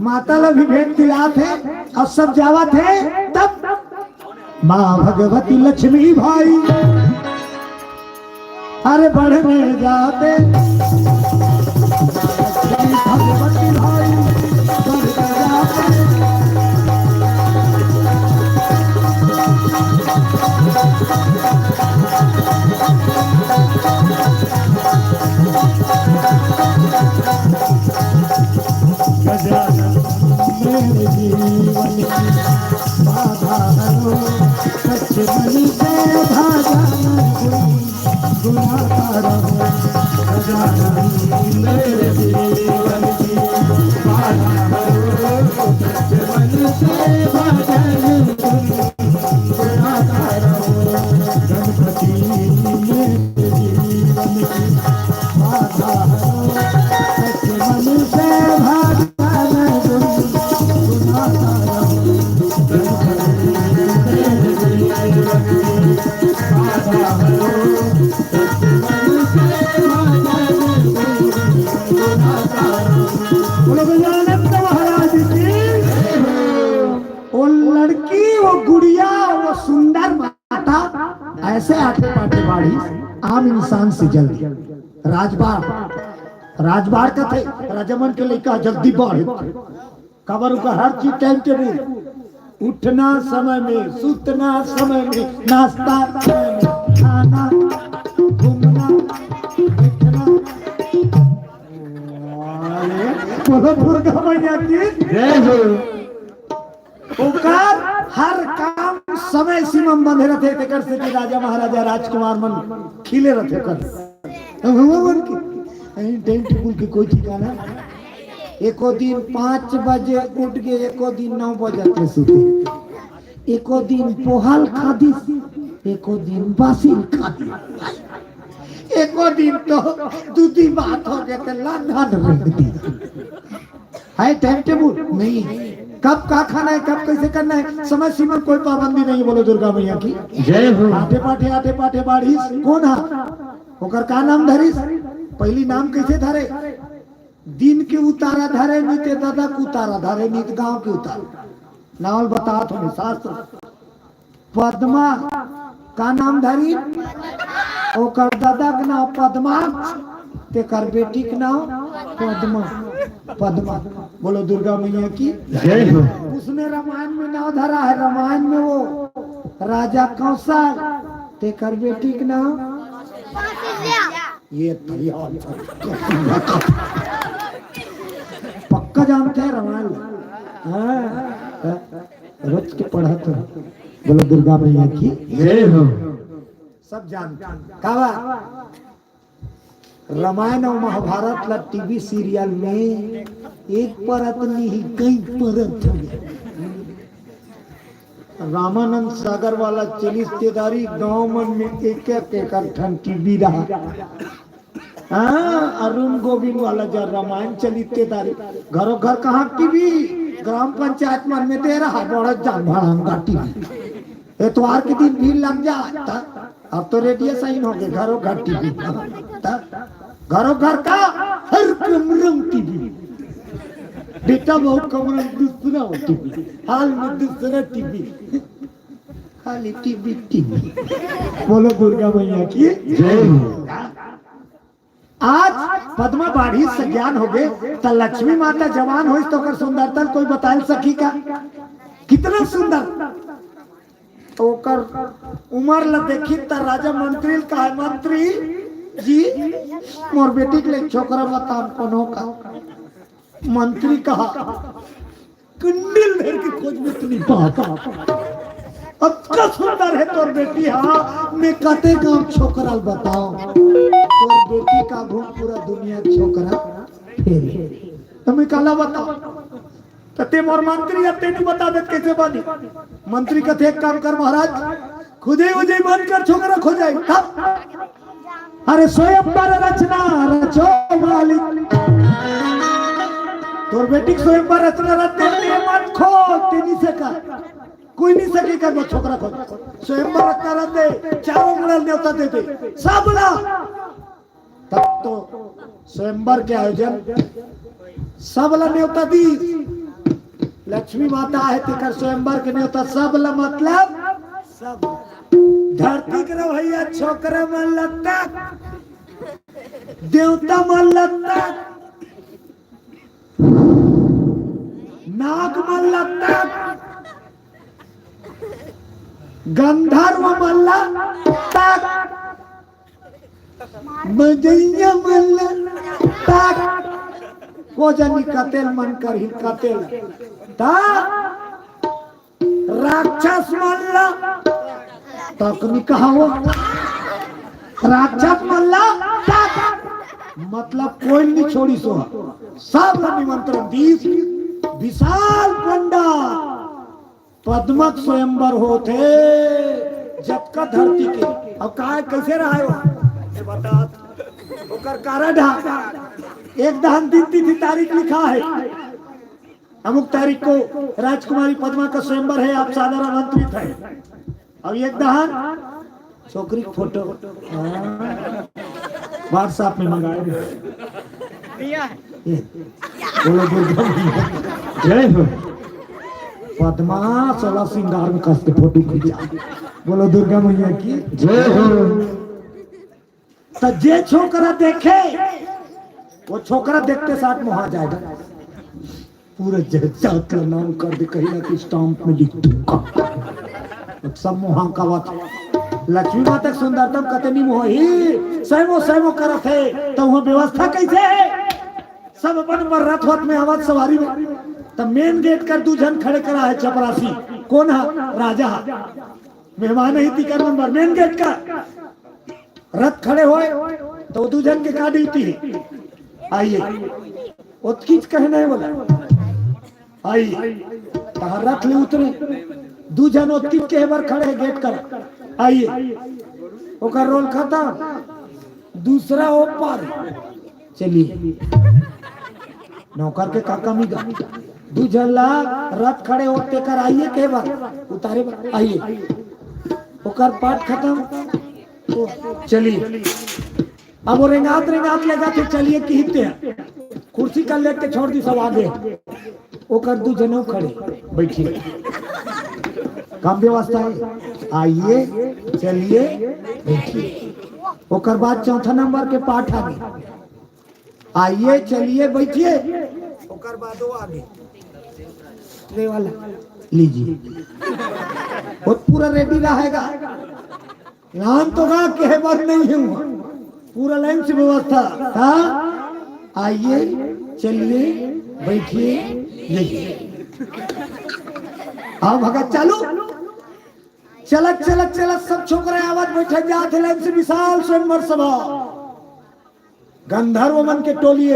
माता लोग भी भेंट दिलात है और सब जावत है। तब माँ भगवती लक्ष्मी भाई अरे बढ़ने जाते, भगवती भाई बढ़ने जाते। मेरे जीवन की बाधा हरो, सच मन से भाजा गुनाहगार हो। मेरे जीवन की बाधा हरो, सच मन से भाजा गुनाहगार हो। गणपति मेरे जीवन की बाधा हरो, सच मन से भाजा महाराज की। वो लड़की, वो गुड़िया, वो सुंदर माता ऐसे आटे पाटे बाड़ी आम इंसान से जल्दी। राजबाड़ राजबाड़ का थे, राजमन के लेकर जल्दी बढ़े कबर का हर चीज टाइम टेबल, उठना समय में, सूतना समय में, नाश्ता समय में, खाना, घूमना, बैठना। बोलो दुर्गा मैया की जय हो। ओकर हर काम समय सीमा में बंधे रहते थे, कर से कि राजा महाराजा राजकुमार मन खिले रहते कर भगवान की टाइम टेबल की कोई ठिकाना। एको दिन 5 बजे उठ गए, एको दिन 9 बजे के सुते, एको दिन पोहल खादी, एको दिन बासिल खादी, एको दिन तो दूधी बात हो गए तो लांधन रख दी। है टाइम टेबल नहीं, कब का खाना है, कब कैसे करना है, समय सीमा कोई पाबंदी नहीं। बोलो दुर्गा मैया की जय हो। आटे पाटे बाढ़िस कौन है, ओकर का नाम धरिस, पहली नाम कैसे धरे, दिन के उतारा धरे नीते दादा के उतारा धरे नीत गांव के उतारा नावल बता तुम्हें शास्त्र। पद्मा का नाम धरी, ओकर दादा के नाम पद्मा, ते कर बेटी के नाम पद्मा। पद्मा बोलो दुर्गा मैया की जय हो। उसने रामायण में नाम धरा है, रामायण में वो राजा कौशल, ते कर बेटी के नाम ये पक्का जानते हैं रामायण, रोज के पढ़ा तो। बोलो दुर्गा मैया की जय हो। सब जानते कावा रामायण और महाभारत ला टीवी सीरियल में एक परत नहीं कई परत हो गया। रामानंद सागर वाला चलिस्तेदारी गांव मन में एक ठन टीवी रहा। अरुण गोविंद वाला जो रामायण चलिस्तेदारी घरों घर कहाँ टीवी, ग्राम पंचायत मन में दे रहा बड़ा जान भाड़ा टीवी। एतवार के दिन भीड़ लग जाता, अब तो रेडियो साइन हो गए, घरों घर टीवी, घरों घर का हर कमरम टीवी। बेटा बहुत कमरम दूसरा हो टीवी, हाल में दूसरा टीवी, खाली टीवी टीवी। बोलो दुर्गा मैया की जय हो। आज पद्मा बाढ़ी से ज्ञान हो गए तो लक्ष्मी माता जवान हो तो सुंदरता कोई बता सकी का कितना सुंदर तो कर उमर ल देखी त राजा मंत्री का है मंत्री जी मोर बेटी के लिए छोकरा बता कोनो का मंत्री कहा कुंडल भर की खोज में तुम्हें बात अब का सुंदर है तोर बेटी हाँ मैं कते काम छोकरा बताओ तोर बेटी का घूम पूरा दुनिया छोकरा फेरी तुम्हें काला बताओ तते मोर मंत्री अब तेनी बता दे कैसे बनी मंत्री कथे एक काम कर महाराज खुदे उजे बंद कर छोकरा खो जाए अरे स्वयं पर रचना रचो मालिक तोर बेटी स्वयं पर रचना रचते मत खो तेनी से का कोई नहीं सकेगा वो छोकरा खो स्वयं पर रचना रहते चारों मंडल न्योता देते सबला तब तो स्वयंवर के आयोजन सबला न्योता दी लक्ष्मी माता है तेकर स्वयंवर के न्योता सबला मतलब सब धरती के भैया छोकरा मन लगता देवता मन लगता नाग मन लगता गंधर्व मन लगता मजैया मन लगता को जानी कतेल मन कर ही कतेल ता राक्षस मन लगता तकनी कहा हो राक्षस मल्ला मतलब कोई नहीं छोड़ी सो सब निमंत्रण दीस विशाल पंडा पद्मक स्वयंवर होते जब का धरती के अब कहा कैसे रहा है बता ओकर कारण एक दहन दिन तिथि तारीख लिखा है अमुक तारीख को राजकुमारी पद्मा का स्वयंवर है आप साधारण आमंत्रित है अब एक दहन छोकरी फोटो व्हाट्सएप में मंगाए बोलो दुर्गा जय हो पद्मा 16 श्रृंगार में कसके फोटो खींचा बोलो दुर्गा मैया की जय हो तो जे छोकरा देखे वो छोकरा देखते साथ मुहा जाएगा पूरे जगह का नाम कर दे कहीं ना कहीं स्टाम्प में लिख दूंगा सब मोहा का बात लक्ष्मी माता सुंदरतम कतनी मोही स्वयं करत है तो वहाँ व्यवस्था कैसे है सब अपन रथ वथ में आवाज सवारी में तो मेन गेट कर दू जन खड़े करा है चपरासी कौन है राजा मेहमान ही तिकर नंबर मेन गेट का रथ खड़े हुए तो दू जन के का ड्यूटी है आइए उत्कीच कहना है बोला आइए कहा रथ ले उतरे दू जन उत्कीच के बार खड़े गेट कर आइए ओकर रोल खत्म दूसरा ऊपर चलिए नौकर के काका मिगा दू जन ला रथ खड़े होते कर आइए के बार उतारे बार आइए ओकर पाठ खत्म चलिए अब वो रेंगात लेगा तो चलिए कहते हैं कुर्सी का लेके छोड़ दी सब आगे ओकर दू जनों खड़े बैठिए काम व्यवस्था है आइए चलिए बैठिए ओकर बाद चौथा नंबर के पाठ आगे आइए चलिए बैठिए ओकर बाद वो आगे ट्रे वाला लीजिए वो पूरा रेडी रहेगा नाम तो का कहे बात नहीं है पूरा लाइन से व्यवस्था था आइए चलिए बैठिए लीजिए आओ भगत चालू चलत चलत चलत सब छोकरे आवाज बैठे जाते लाइन से विशाल स्वयंवर सभा गंधर्व मन के टोली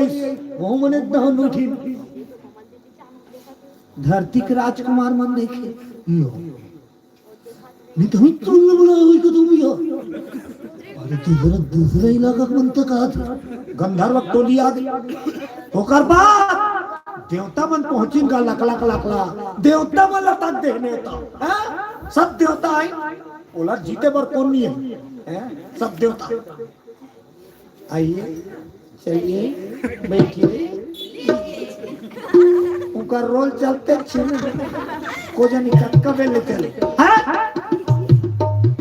वो मन एकदम उठी धरती के राजकुमार मन देखे नहीं तो तुम बोला को तुम यो अरे दूसरा इलाका मन तक कहा था गंधर्व टोली आ गई होकर बाद देवता मन पहुंची गा लकला लकला देवता मन लता देने था सब देवता आए बोला जीते बार कौन नहीं है सब देवता आइए चलिए बैठिए उनका रोल चलते को जानी कब ले चले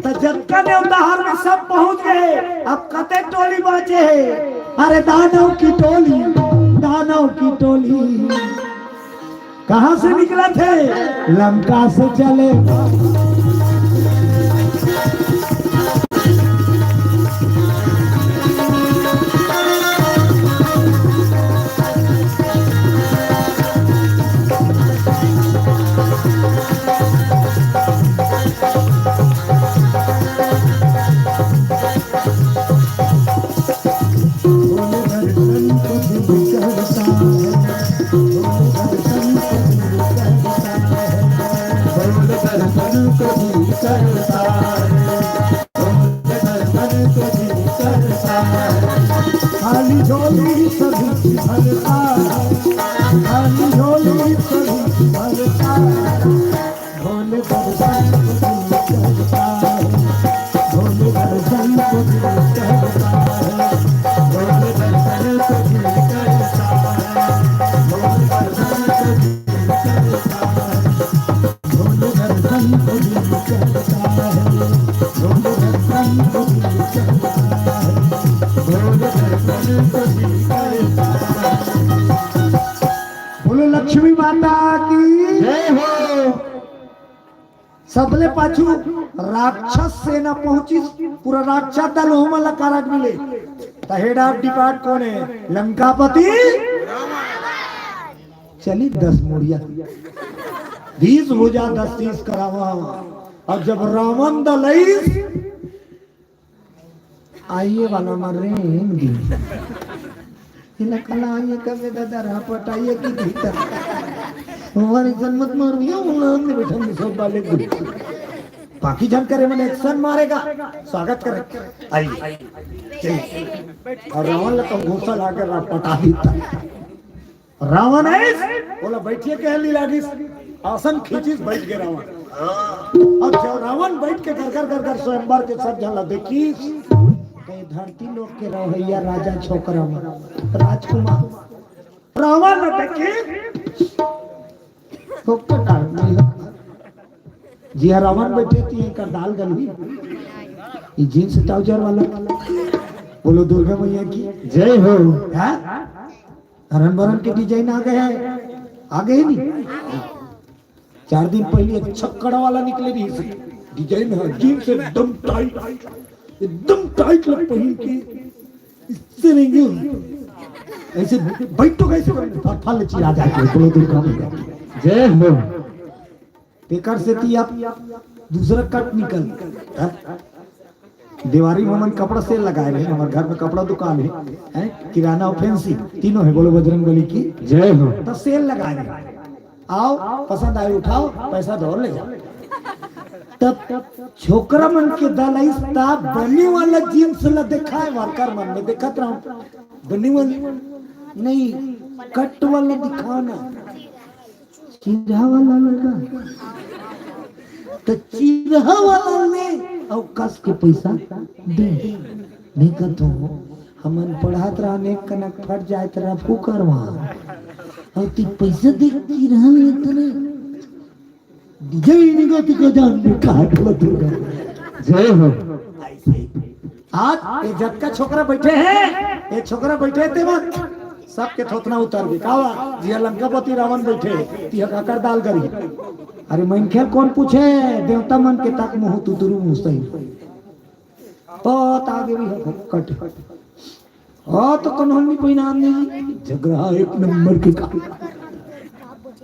तो जब का देवता हर में सब पहुंच गए अब कते टोली बाचे है अरे दानव की टोली, दानव की टोली कहां से निकले थे? लंका से चले। खाली झोली सभी भरता, खाली झोली सभी भरता, भोले दर्शन को दिल करता है, भोले दर्शन को दिल करता है, भोले दर्शन को दिल करता है, भोले दर्शन को दिल करता है, भोले दर्शन को दिल करता है, भोले दर्शन को दिल करता है, भोले दर्शन को दिल करता है। बोलो लक्ष्मी माता की जय हो। सबले पाछू राक्षस सेना पहुंची, पूरा राक्षस दल हो मला कारक मिले। तो हेड ऑफ डिपार्ट कौन है? लंकापति। चली 10 मुड़िया 20 भुजा 10 30 करावा। और जब रावण दल आइए वाला मर रहेंगे, कला आइए कभी दादा रापट आइए की भीतर हमारी जन्मत मार हमने बैठा सब वाले बाकी जानकारी मैंने एक्शन मारेगा, स्वागत करे आइए। और रावण लगा घूसा लाकर रापटा ही था। रावण है बोला बैठिए कह ली लाडिस, आसन खींचिस बैठ गए रावण। अब जब रावण बैठ के कर स्वयंवर के सब झला देखी कई धरती लोग के रवैया राजा छोकरा राजकुमार रावण देखी जी रावण बैठे थी कर दाल गली ये जींस ट्राउजर वाला। बोलो दुर्गा मैया की जय हो। हरण बरन के डिजाइन आ गए हैं, आ गए नहीं। 4 दिन पहले एक छक्कड़ वाला निकले रही डिजाइन है, जींस एकदम टाइट लग पहन के इससे नहीं ऐसे बैठ तो कैसे फल चिरा जाके। बोलो दुर्गा मैया की जय हो। बेकार से थी आप दूसरा कट निकल दिवारी मोमन कपड़ा सेल लगाए हैं। हमारे घर में कपड़ा दुकान है, किराना और फैंसी तीनों है। बोलो बजरंगबली की जय हो। तो सेल लगाए हैं, आओ पसंद आए उठाओ पैसा दो ले जाओ। तब छोकरा मन के दल बनी वाला जींस ला देखा है, वर्कर मन में देखा था बनी वाला नहीं कट वाला दिखाना चिरा वाला लगा। तो चिरा वाला में और कस के पैसा दे नहीं कर तो हमन पढ़ात रहने कनक फट जाए तेरा फूकर वहां और ती पैसा दे चिरा में इतने जय निगति को जान में काट लो दुर्गा जय हो। आज ये जब का छोकरा बैठे हैं, ये छोकरा बैठे थे वक्त सबके थोतना उतर गए। कावा जी लंकापति रावण बैठे तिया काकर दाल करी। अरे मन खेल कौन पूछे देवता मन के तक मुंह तू तुरु मुंह सही बहुत आगे भी है कट हो तो कौन भी कोई नाम नहीं झगड़ा एक नंबर के का।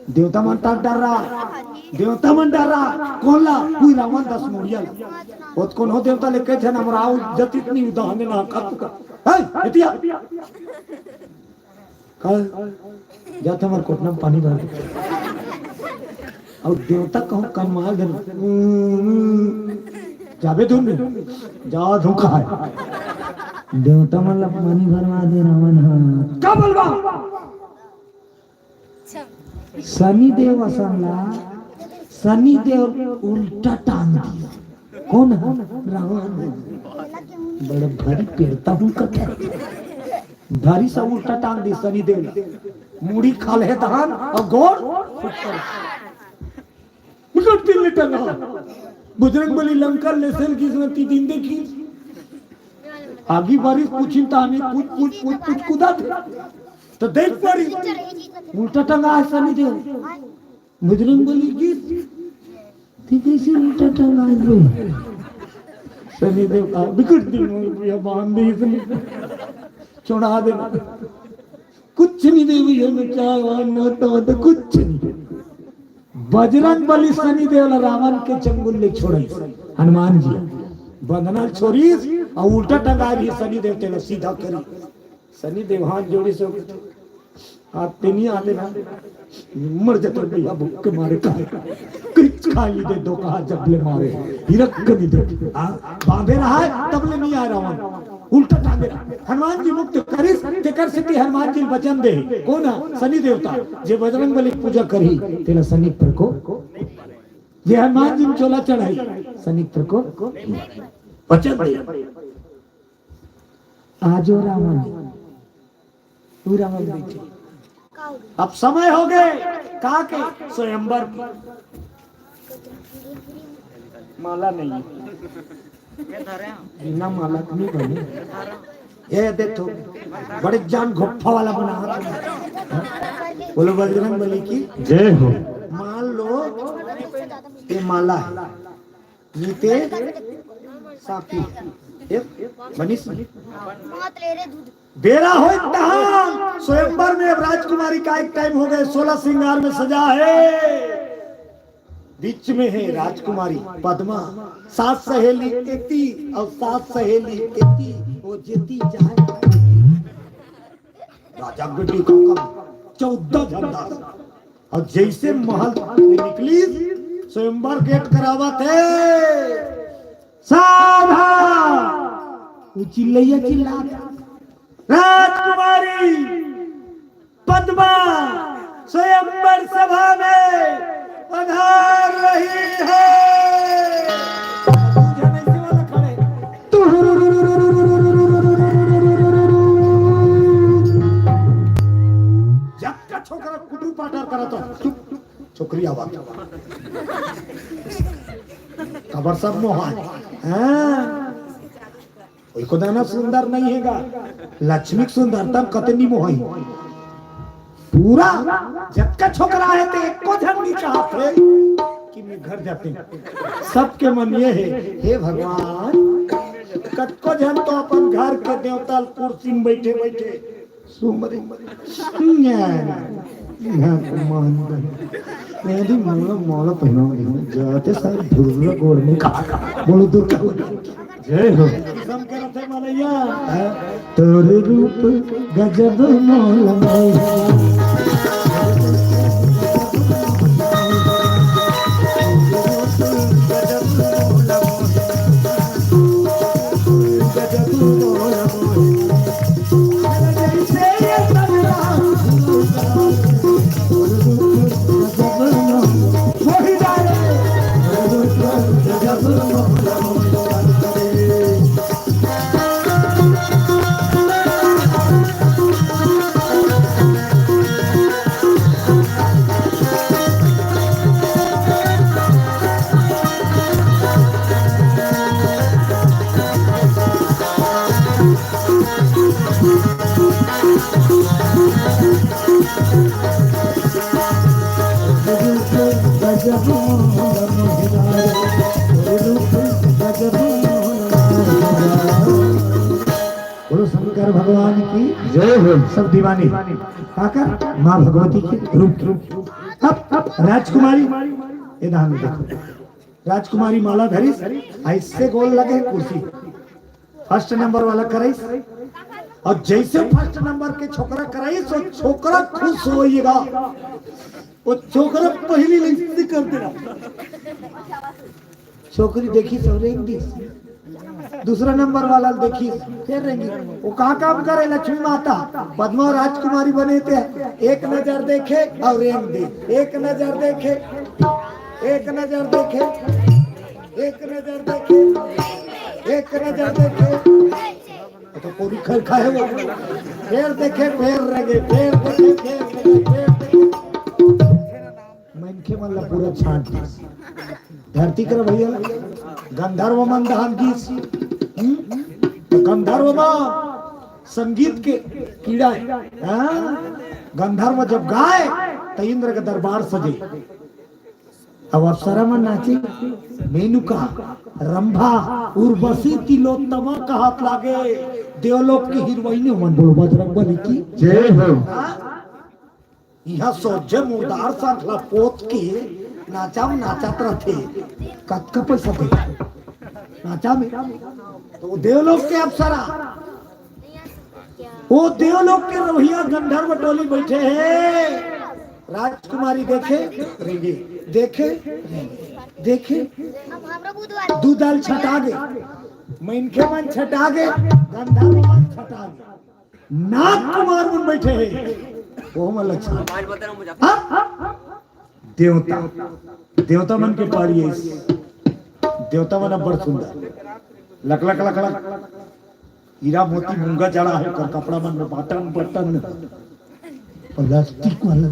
देवता मन तक डर रहा, देवता मन डर रहा कौन ला कोई रावण 10 मुड़िया और कौन हो देवता लेके जन हमरा इज्जत इतनी उदाहरण ना कब का है इतिया कल जात हमार कोटना में पानी भर और देवता कहूं कमाल दे जाबे धुन जा धोखा है देवता मतलब पानी भरवा दे रावण। हाँ क्या बोलबा शनि देव असला शनि देव उल्टा टांग दिया। कौन है? रावण। बड़ा भारी पेड़ता हूं कटे भारी सा उल्टा टांग दी शनि देव। मुड़ी खाल है धान और गोर मुझे टंगा बजरंगबली लंका लेसल की इसमें 3 दिन देखी आगी बारिश पूछी तो हमें कुछ कूदा थे तो देख पड़ी उल्टा टंगा है सनी देव बजरंग बली की थी कैसे उल्टा टंगा है सनी देव का बिगड़ दी या बांध दी इसने चढ़ा देना कुछ नहीं दे भैया मैं चाह तो कुछ नहीं बजरंग बली सनी देव रावण के चंगुल ले छोड़े हनुमान जी बंधना छोड़ी और उल्टा टंगा भी सनी देव तेला सीधा करी सनी देव हाथ जोड़ी से आते नहीं आते ना मर जाते भैया भूख के मारे कुछ खाई दे दो कहा जब ले मारे हिरक नहीं दे बांधे रहा है तब ले नहीं आ रहा उल्टा टांगे हनुमान जी मुक्त करिस ते कर सकती हनुमान जी वचन दे कौन सनी देवता जे बजरंग बली पूजा करी तेला सनी पर को ये हनुमान जी चोला चढ़ाई सनी पर को वचन दे आजो रावण पूरा मन बैठे अब समय हो गए कहा के स्वयंवर माला नहीं बिना माला नहीं बने ये देखो बड़े जान घोप्पा वाला बना बोलो बजरंग बली की जय हो मान लो ये माला है नीते साफी मनीष बेरा हो स्वयंवर में अब राजकुमारी का एक टाइम हो गए 16 श्रृंगार में सजा है बीच में है राजकुमारी पद्मा सात सहेली केती और सात सहेली केती वो जेती जाए राजा बेटी को कम 14 झंडा और जैसे महल निकली स्वयंवर गेट करावा थे सावधान चिल्लैया चिल्ला राजकुमारी पद्मा स्वयंवर सभा में पधार रही है जब का छोकरा कुटू पाटर करा तो छोकरी आवाज खबर सब मोहा कोई को दाना सुंदर नहीं हैगा लक्ष्मी सुंदरता कतनी मोहई पूरा जब का छोकरा है तो एक को धन नहीं चाहते कि मैं घर जाते सबके मन ये है हे भगवान कतको जन तो अपन घर के देवता कुर्सी में बैठे बैठे सुमरी मेरी मोला पहना जाते सारे धुर्रा गोड़ में बोलो दुर्गा जय हो तोर रूप गजब मोल बोलो शंकर भगवान की जय हो सब दीवानी काका माँ भगवती की रूप अब राजकुमारी ये ध्यान में देखो राजकुमारी माला धरी ऐसे गोल लगे कुर्सी फर्स्ट नंबर वाला कराइस और जैसे फर्स्ट नंबर के छोकरा कराइस तो छोकरा खुश होइएगा वो छोकरा पहली लिस्ट कर देना छोकरी देखी तो रेंगी दूसरा नंबर वाला देखी फिर रेंगी वो कहाँ काम करे लक्ष्मी माता पद्मा राजकुमारी बने थे एक नजर देखे और रेंग दे एक नजर देखे एक नजर देखे एक नजर देखे एक नजर देखे तो पूरी खर खाए वो फिर देखे फिर रगे फिर देखे फिर देखे मनखे मल्ला पूरा छाट धरती कर भैया गंधर्व मंदहान की तो गंधर्व में संगीत के कीड़ा है। गंधर्व जब गाए तो इंद्र का दरबार सजे। अब अप्सरा में नाची मेनुका, रंभा, उर्वशी, तिलोत्तमा का हाथ लागे। देवलोक की हीरोइन मन बोलो बजरंगबली की जय हो। यह सोचे मुर्दार सांखला पोत के नाचा में नाचात रहते। कत पैसा दे नाचा में तो देवलोक के अप्सरा, वो देवलोक के रवैया गंधर्व टोली बैठे हैं। राजकुमारी देखे रेंगे, देखे रेंगे, देखे दूध दाल छटा गए, मैनके मन छटा गए, गंधर्व मन छटा गए। नाग कुमार मन बैठे हैं वो मन लक्षण देवता, देवता मन के पारी है। देवता मन बड़ सुंदर लक लक लक लक हीरा मोती मूंगा जड़ा है कर कपड़ा मन में बटन बटन प्लास्टिक वाला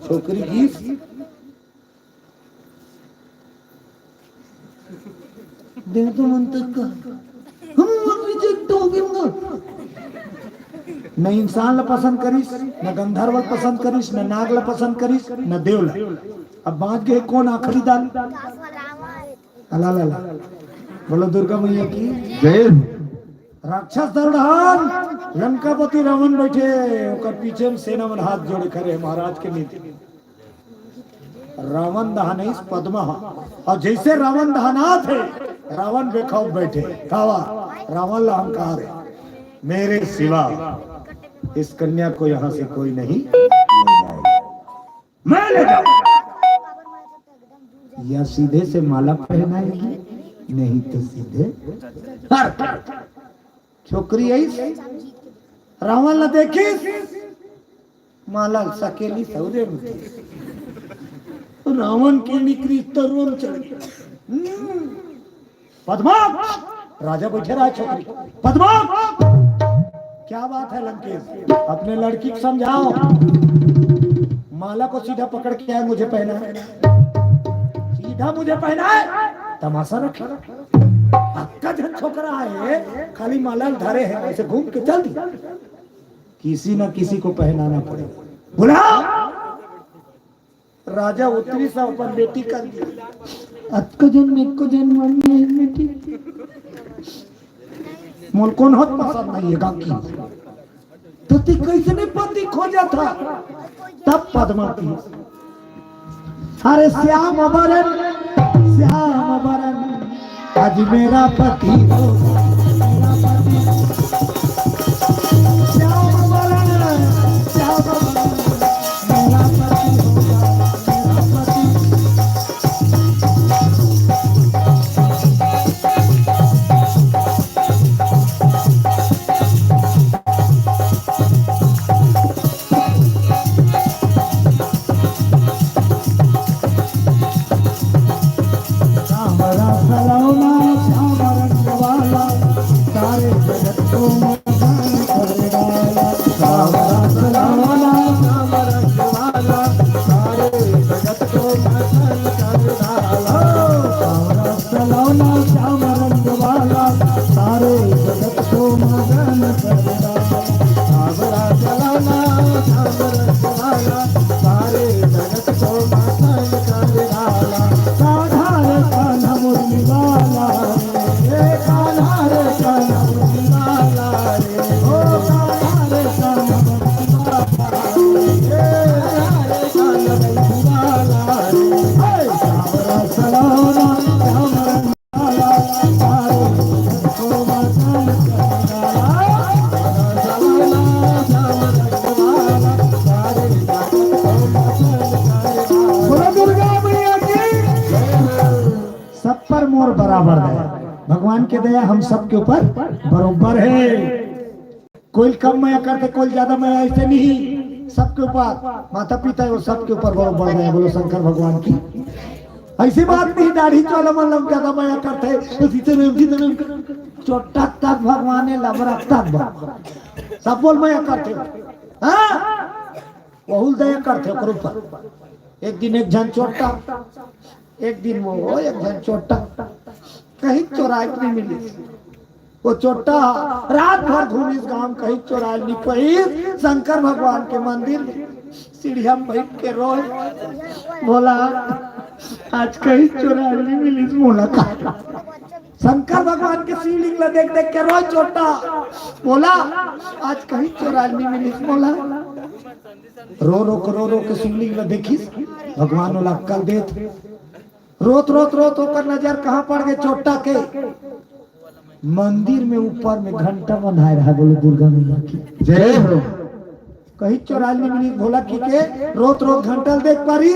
छोकरी की देवता मन तक हम रिजेक्ट हो गए। न इंसान ला पसंद करिस, न गंधर्व पसंद करिस, न नाग ला पसंद करिस, न देव ला। अब बात गए कौन आखिरी दान? अला ला ला बोलो दुर्गा मैया की जय। राक्षस दर्दहान लंकापति रावण बैठे ओकर पीछे में सेना मन हाथ जोड़े खड़े महाराज के नीति। रावण दहन पद्मा, और जैसे रावण दहनाथ है रावण बेखौफ बैठे। कावा रावण अहंकार है, मेरे सिवा इस कन्या को यहाँ से कोई नहीं ले जाएगा। मैं ले जाऊंगा। या सीधे से माला पहनाएगी, नहीं तो सीधे छोकरी आई रावण ने देखी माला सकेली सौरे में रावण की निकली तरुण चढ़ पद्मा। राजा बैठे रहा छोकरी पद्मा क्या बात है लंकेश, अपने लड़की को समझाओ। माला को सीधा पकड़ के आए, मुझे पहना है, सीधा मुझे पहना है। तमाशा रखा अक्का जन छोकरा है, खाली माला धरे है, ऐसे घूम के चल दी। किसी न किसी को पहनाना पड़े। बोला राजा उत्तरी से अपन बेटी कर दिया। अक्का जन में को जन मानी है बेटी मोल कौन हद पसंद नहीं है गाकी तो ती कैसे पति खोजा था। तब पद्मा की अरे श्याम वरण श्याम वरण आज मेरा पति होगा, मेरा पति श्याम वरण श्याम वरण मेरा पति होगा, मेरा पति। बराबर है, भगवान के दया हम सबके ऊपर बरोबर है। कोई कम माया करते, कोई ज्यादा माया, ऐसे नहीं, सबके ऊपर माता पिता है वो सबके ऊपर बरोबर है। बोलो शंकर भगवान की। ऐसी बात नहीं दाढ़ी चौला मन लोग ज्यादा माया करते हैं, चोटा तक भगवान है, लबरा तक सब बोल माया करते बहुत दया करते ऊपर। एक दिन एक जन चोटा, एक दिन वो एक जन चोटा। कहीं चौराहे नहीं मिली। वो चोट्टा रात भर घूमी इस गांव, कहीं चौराहे नहीं पाई। शंकर भगवान के मंदिर में सीढ़िया बैठ के रोए, बोला आज कहीं चौराहे नहीं मिली। बोला शंकर भगवान के शिवलिंग ला देख देख के रोए चोट्टा, बोला आज कहीं चौराहे नहीं मिली। बोला रो के शिवलिंग ला देखी, भगवान वाला अक्कल देत। रोत होकर नजर कहाँ पड़ गए चोट्टा के, मंदिर में ऊपर में घंटा बंधाए रहा। बोले दुर्गा मैया की जय हो। कहीं चौराहे नहीं मिली। भोला की के रोत घंटा देख पारी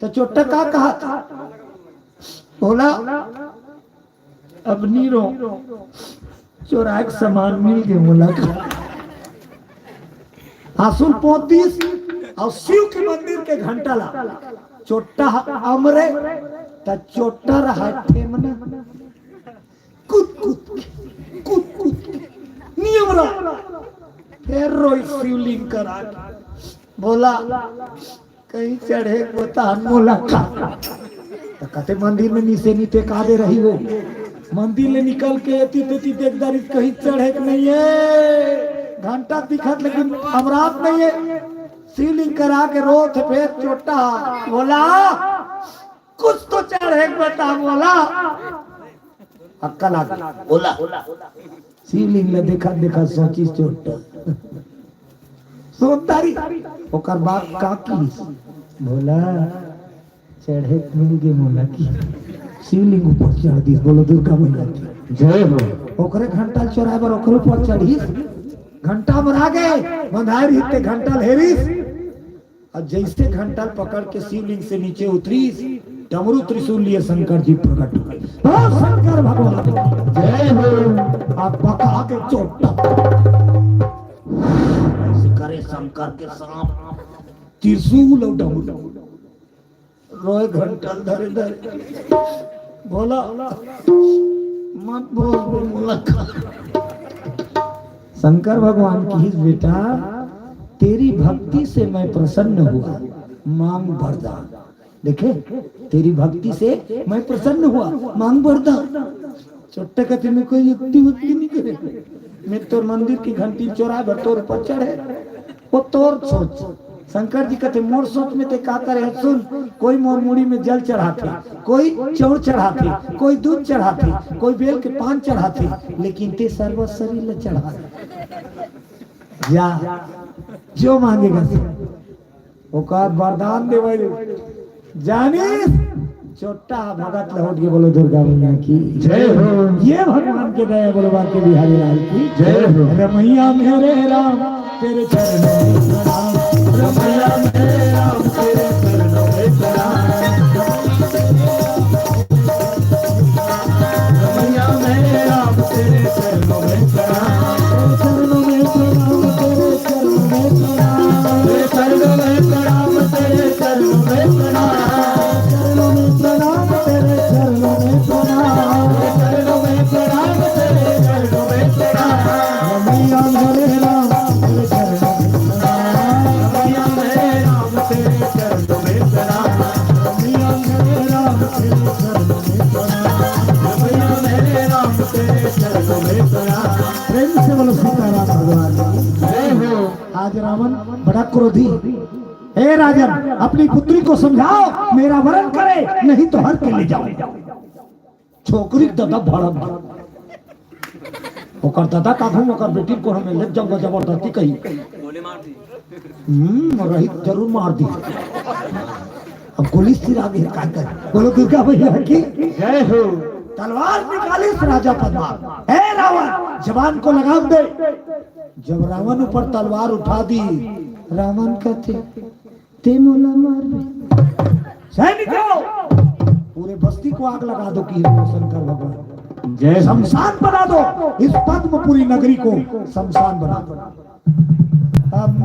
तो चोट्टा का कहा था, बोला अब नहीं रो, चौराहे का सामान मिल गए। बोला आसुल 35 और शिव के मंदिर के घंटा ला चोट्टा अमरे ता चोट्टा रहा ठेमना कूद नियम रहा। फिर रोई शिवलिंग करा, बोला कहीं चढ़े बता। बोला तो कहते मंदिर में नीचे नीचे कादे रही हो, मंदिर ले निकल के एती देखदारी कहीं चढ़े नहीं है। घंटा दिखत लेकिन अमरात नहीं है। शिवलिंग करा के रोत फिर चोट्टा, बोला कुछ तो चढ़े बता। बोला अक्कल आ गई। बोला शिवलिंग ले देखा सोची चोट्टा सोतारी ओकर बाप का की। बोला चढ़े मिल गए। बोला की शिवलिंग ऊपर चढ़ दी। बोलो दुर्गा मैया की जय हो। ओकरे घंटा चौराहे पर ओकरे ऊपर चढ़ी, घंटा मरा गए बंधाई हिते घंटा हेरिस। और जैसे घंटा पकड़ के शिवलिंग से नीचे उतरी, डमरू त्रिशूल लिए शंकर जी प्रकट हुए। शंकर भगवान जय हो। आप पका के चोट्टा ऐसे करे शंकर के सांप त्रिशूल और डमरू रोए घंटा धरे। बोला मत बोल। शंकर भगवान की बेटा तेरी भक्ति से मैं प्रसन्न हुआ, मांग वरदान। देखे तेरी भक्ति से मैं प्रसन्न हुआ, मांग वरदान। छोटे कहते में कोई युक्ति नहीं करे, मैं तोर मंदिर की घंटी चोरा भर तोर पर चढ़े, वो तोर सोच। शंकर जी कहते मोर सोच में ते का करे सुन। कोई मोर मुड़ी में जल चढ़ाते, कोई चौर चढ़ाते, कोई दूध चढ़ाते, कोई बेल के पान चढ़ाते, लेकिन ते सर्व शरीर चढ़ा जा जो मांगेगा ओकर वरदान देवे। जानी छोटा भगत लौट के बोलो दुर्गा मैया की जय हो। ये भगवान के दया बोलो बाकी बिहारी लाल की जय हो। रमैया मेरे राम तेरे चरणों में प्रणाम, रमैया मेरे राम तेरे चरणों में प्रणाम, रमैया मेरे राम तेरे चरणों में प्रणाम, चरणों में प्रणाम तेरे चरणों में प्रणाम, तेरे चरणों में प्रणाम तेरे चरणों में प्रणाम, चरणों में प्रणाम तेरे चरणों में प्रणाम, चरणों में प्रणाम तेरे चरणों में प्रणाम, रमैया मेरे राम तेरे चरणों में प्रणाम, रमैया मेरे राम तेरे चरणों में प्रणाम, रमैया मेरे राम तेरे चरणों में प्रणाम, रमैया मेरे राम तेरे चरणों में प्रणाम। प्रेम से बोलो सीताराम भगवान जय हो। आज रावण बड़ा क्रोधी, हे राजन अपनी पुत्री को समझाओ मेरा वरण करे, नहीं तो हर के ले जाओ। छोकरी दादा भड़क ओकर दादा काहू ओकर बेटी को हमें ले जाऊंगा जबरदस्ती कही गोली मार दी। रही जरूर मार दी। अब गोली सिर आगे का कर बोलो दुर्गा भैया की जय हो। तलवार निकाली राजा पद्मा, हे रावण जवान को लगाम दे। जब रावण ऊपर तलवार उठा दी, रावण कहते ते मोला मार दे। सैनिकों पूरे बस्ती को आग लगा दो कि शंकर भगवान जय, शमशान बना दो, इस पद्मपुरी नगरी को शमशान बना दो। अब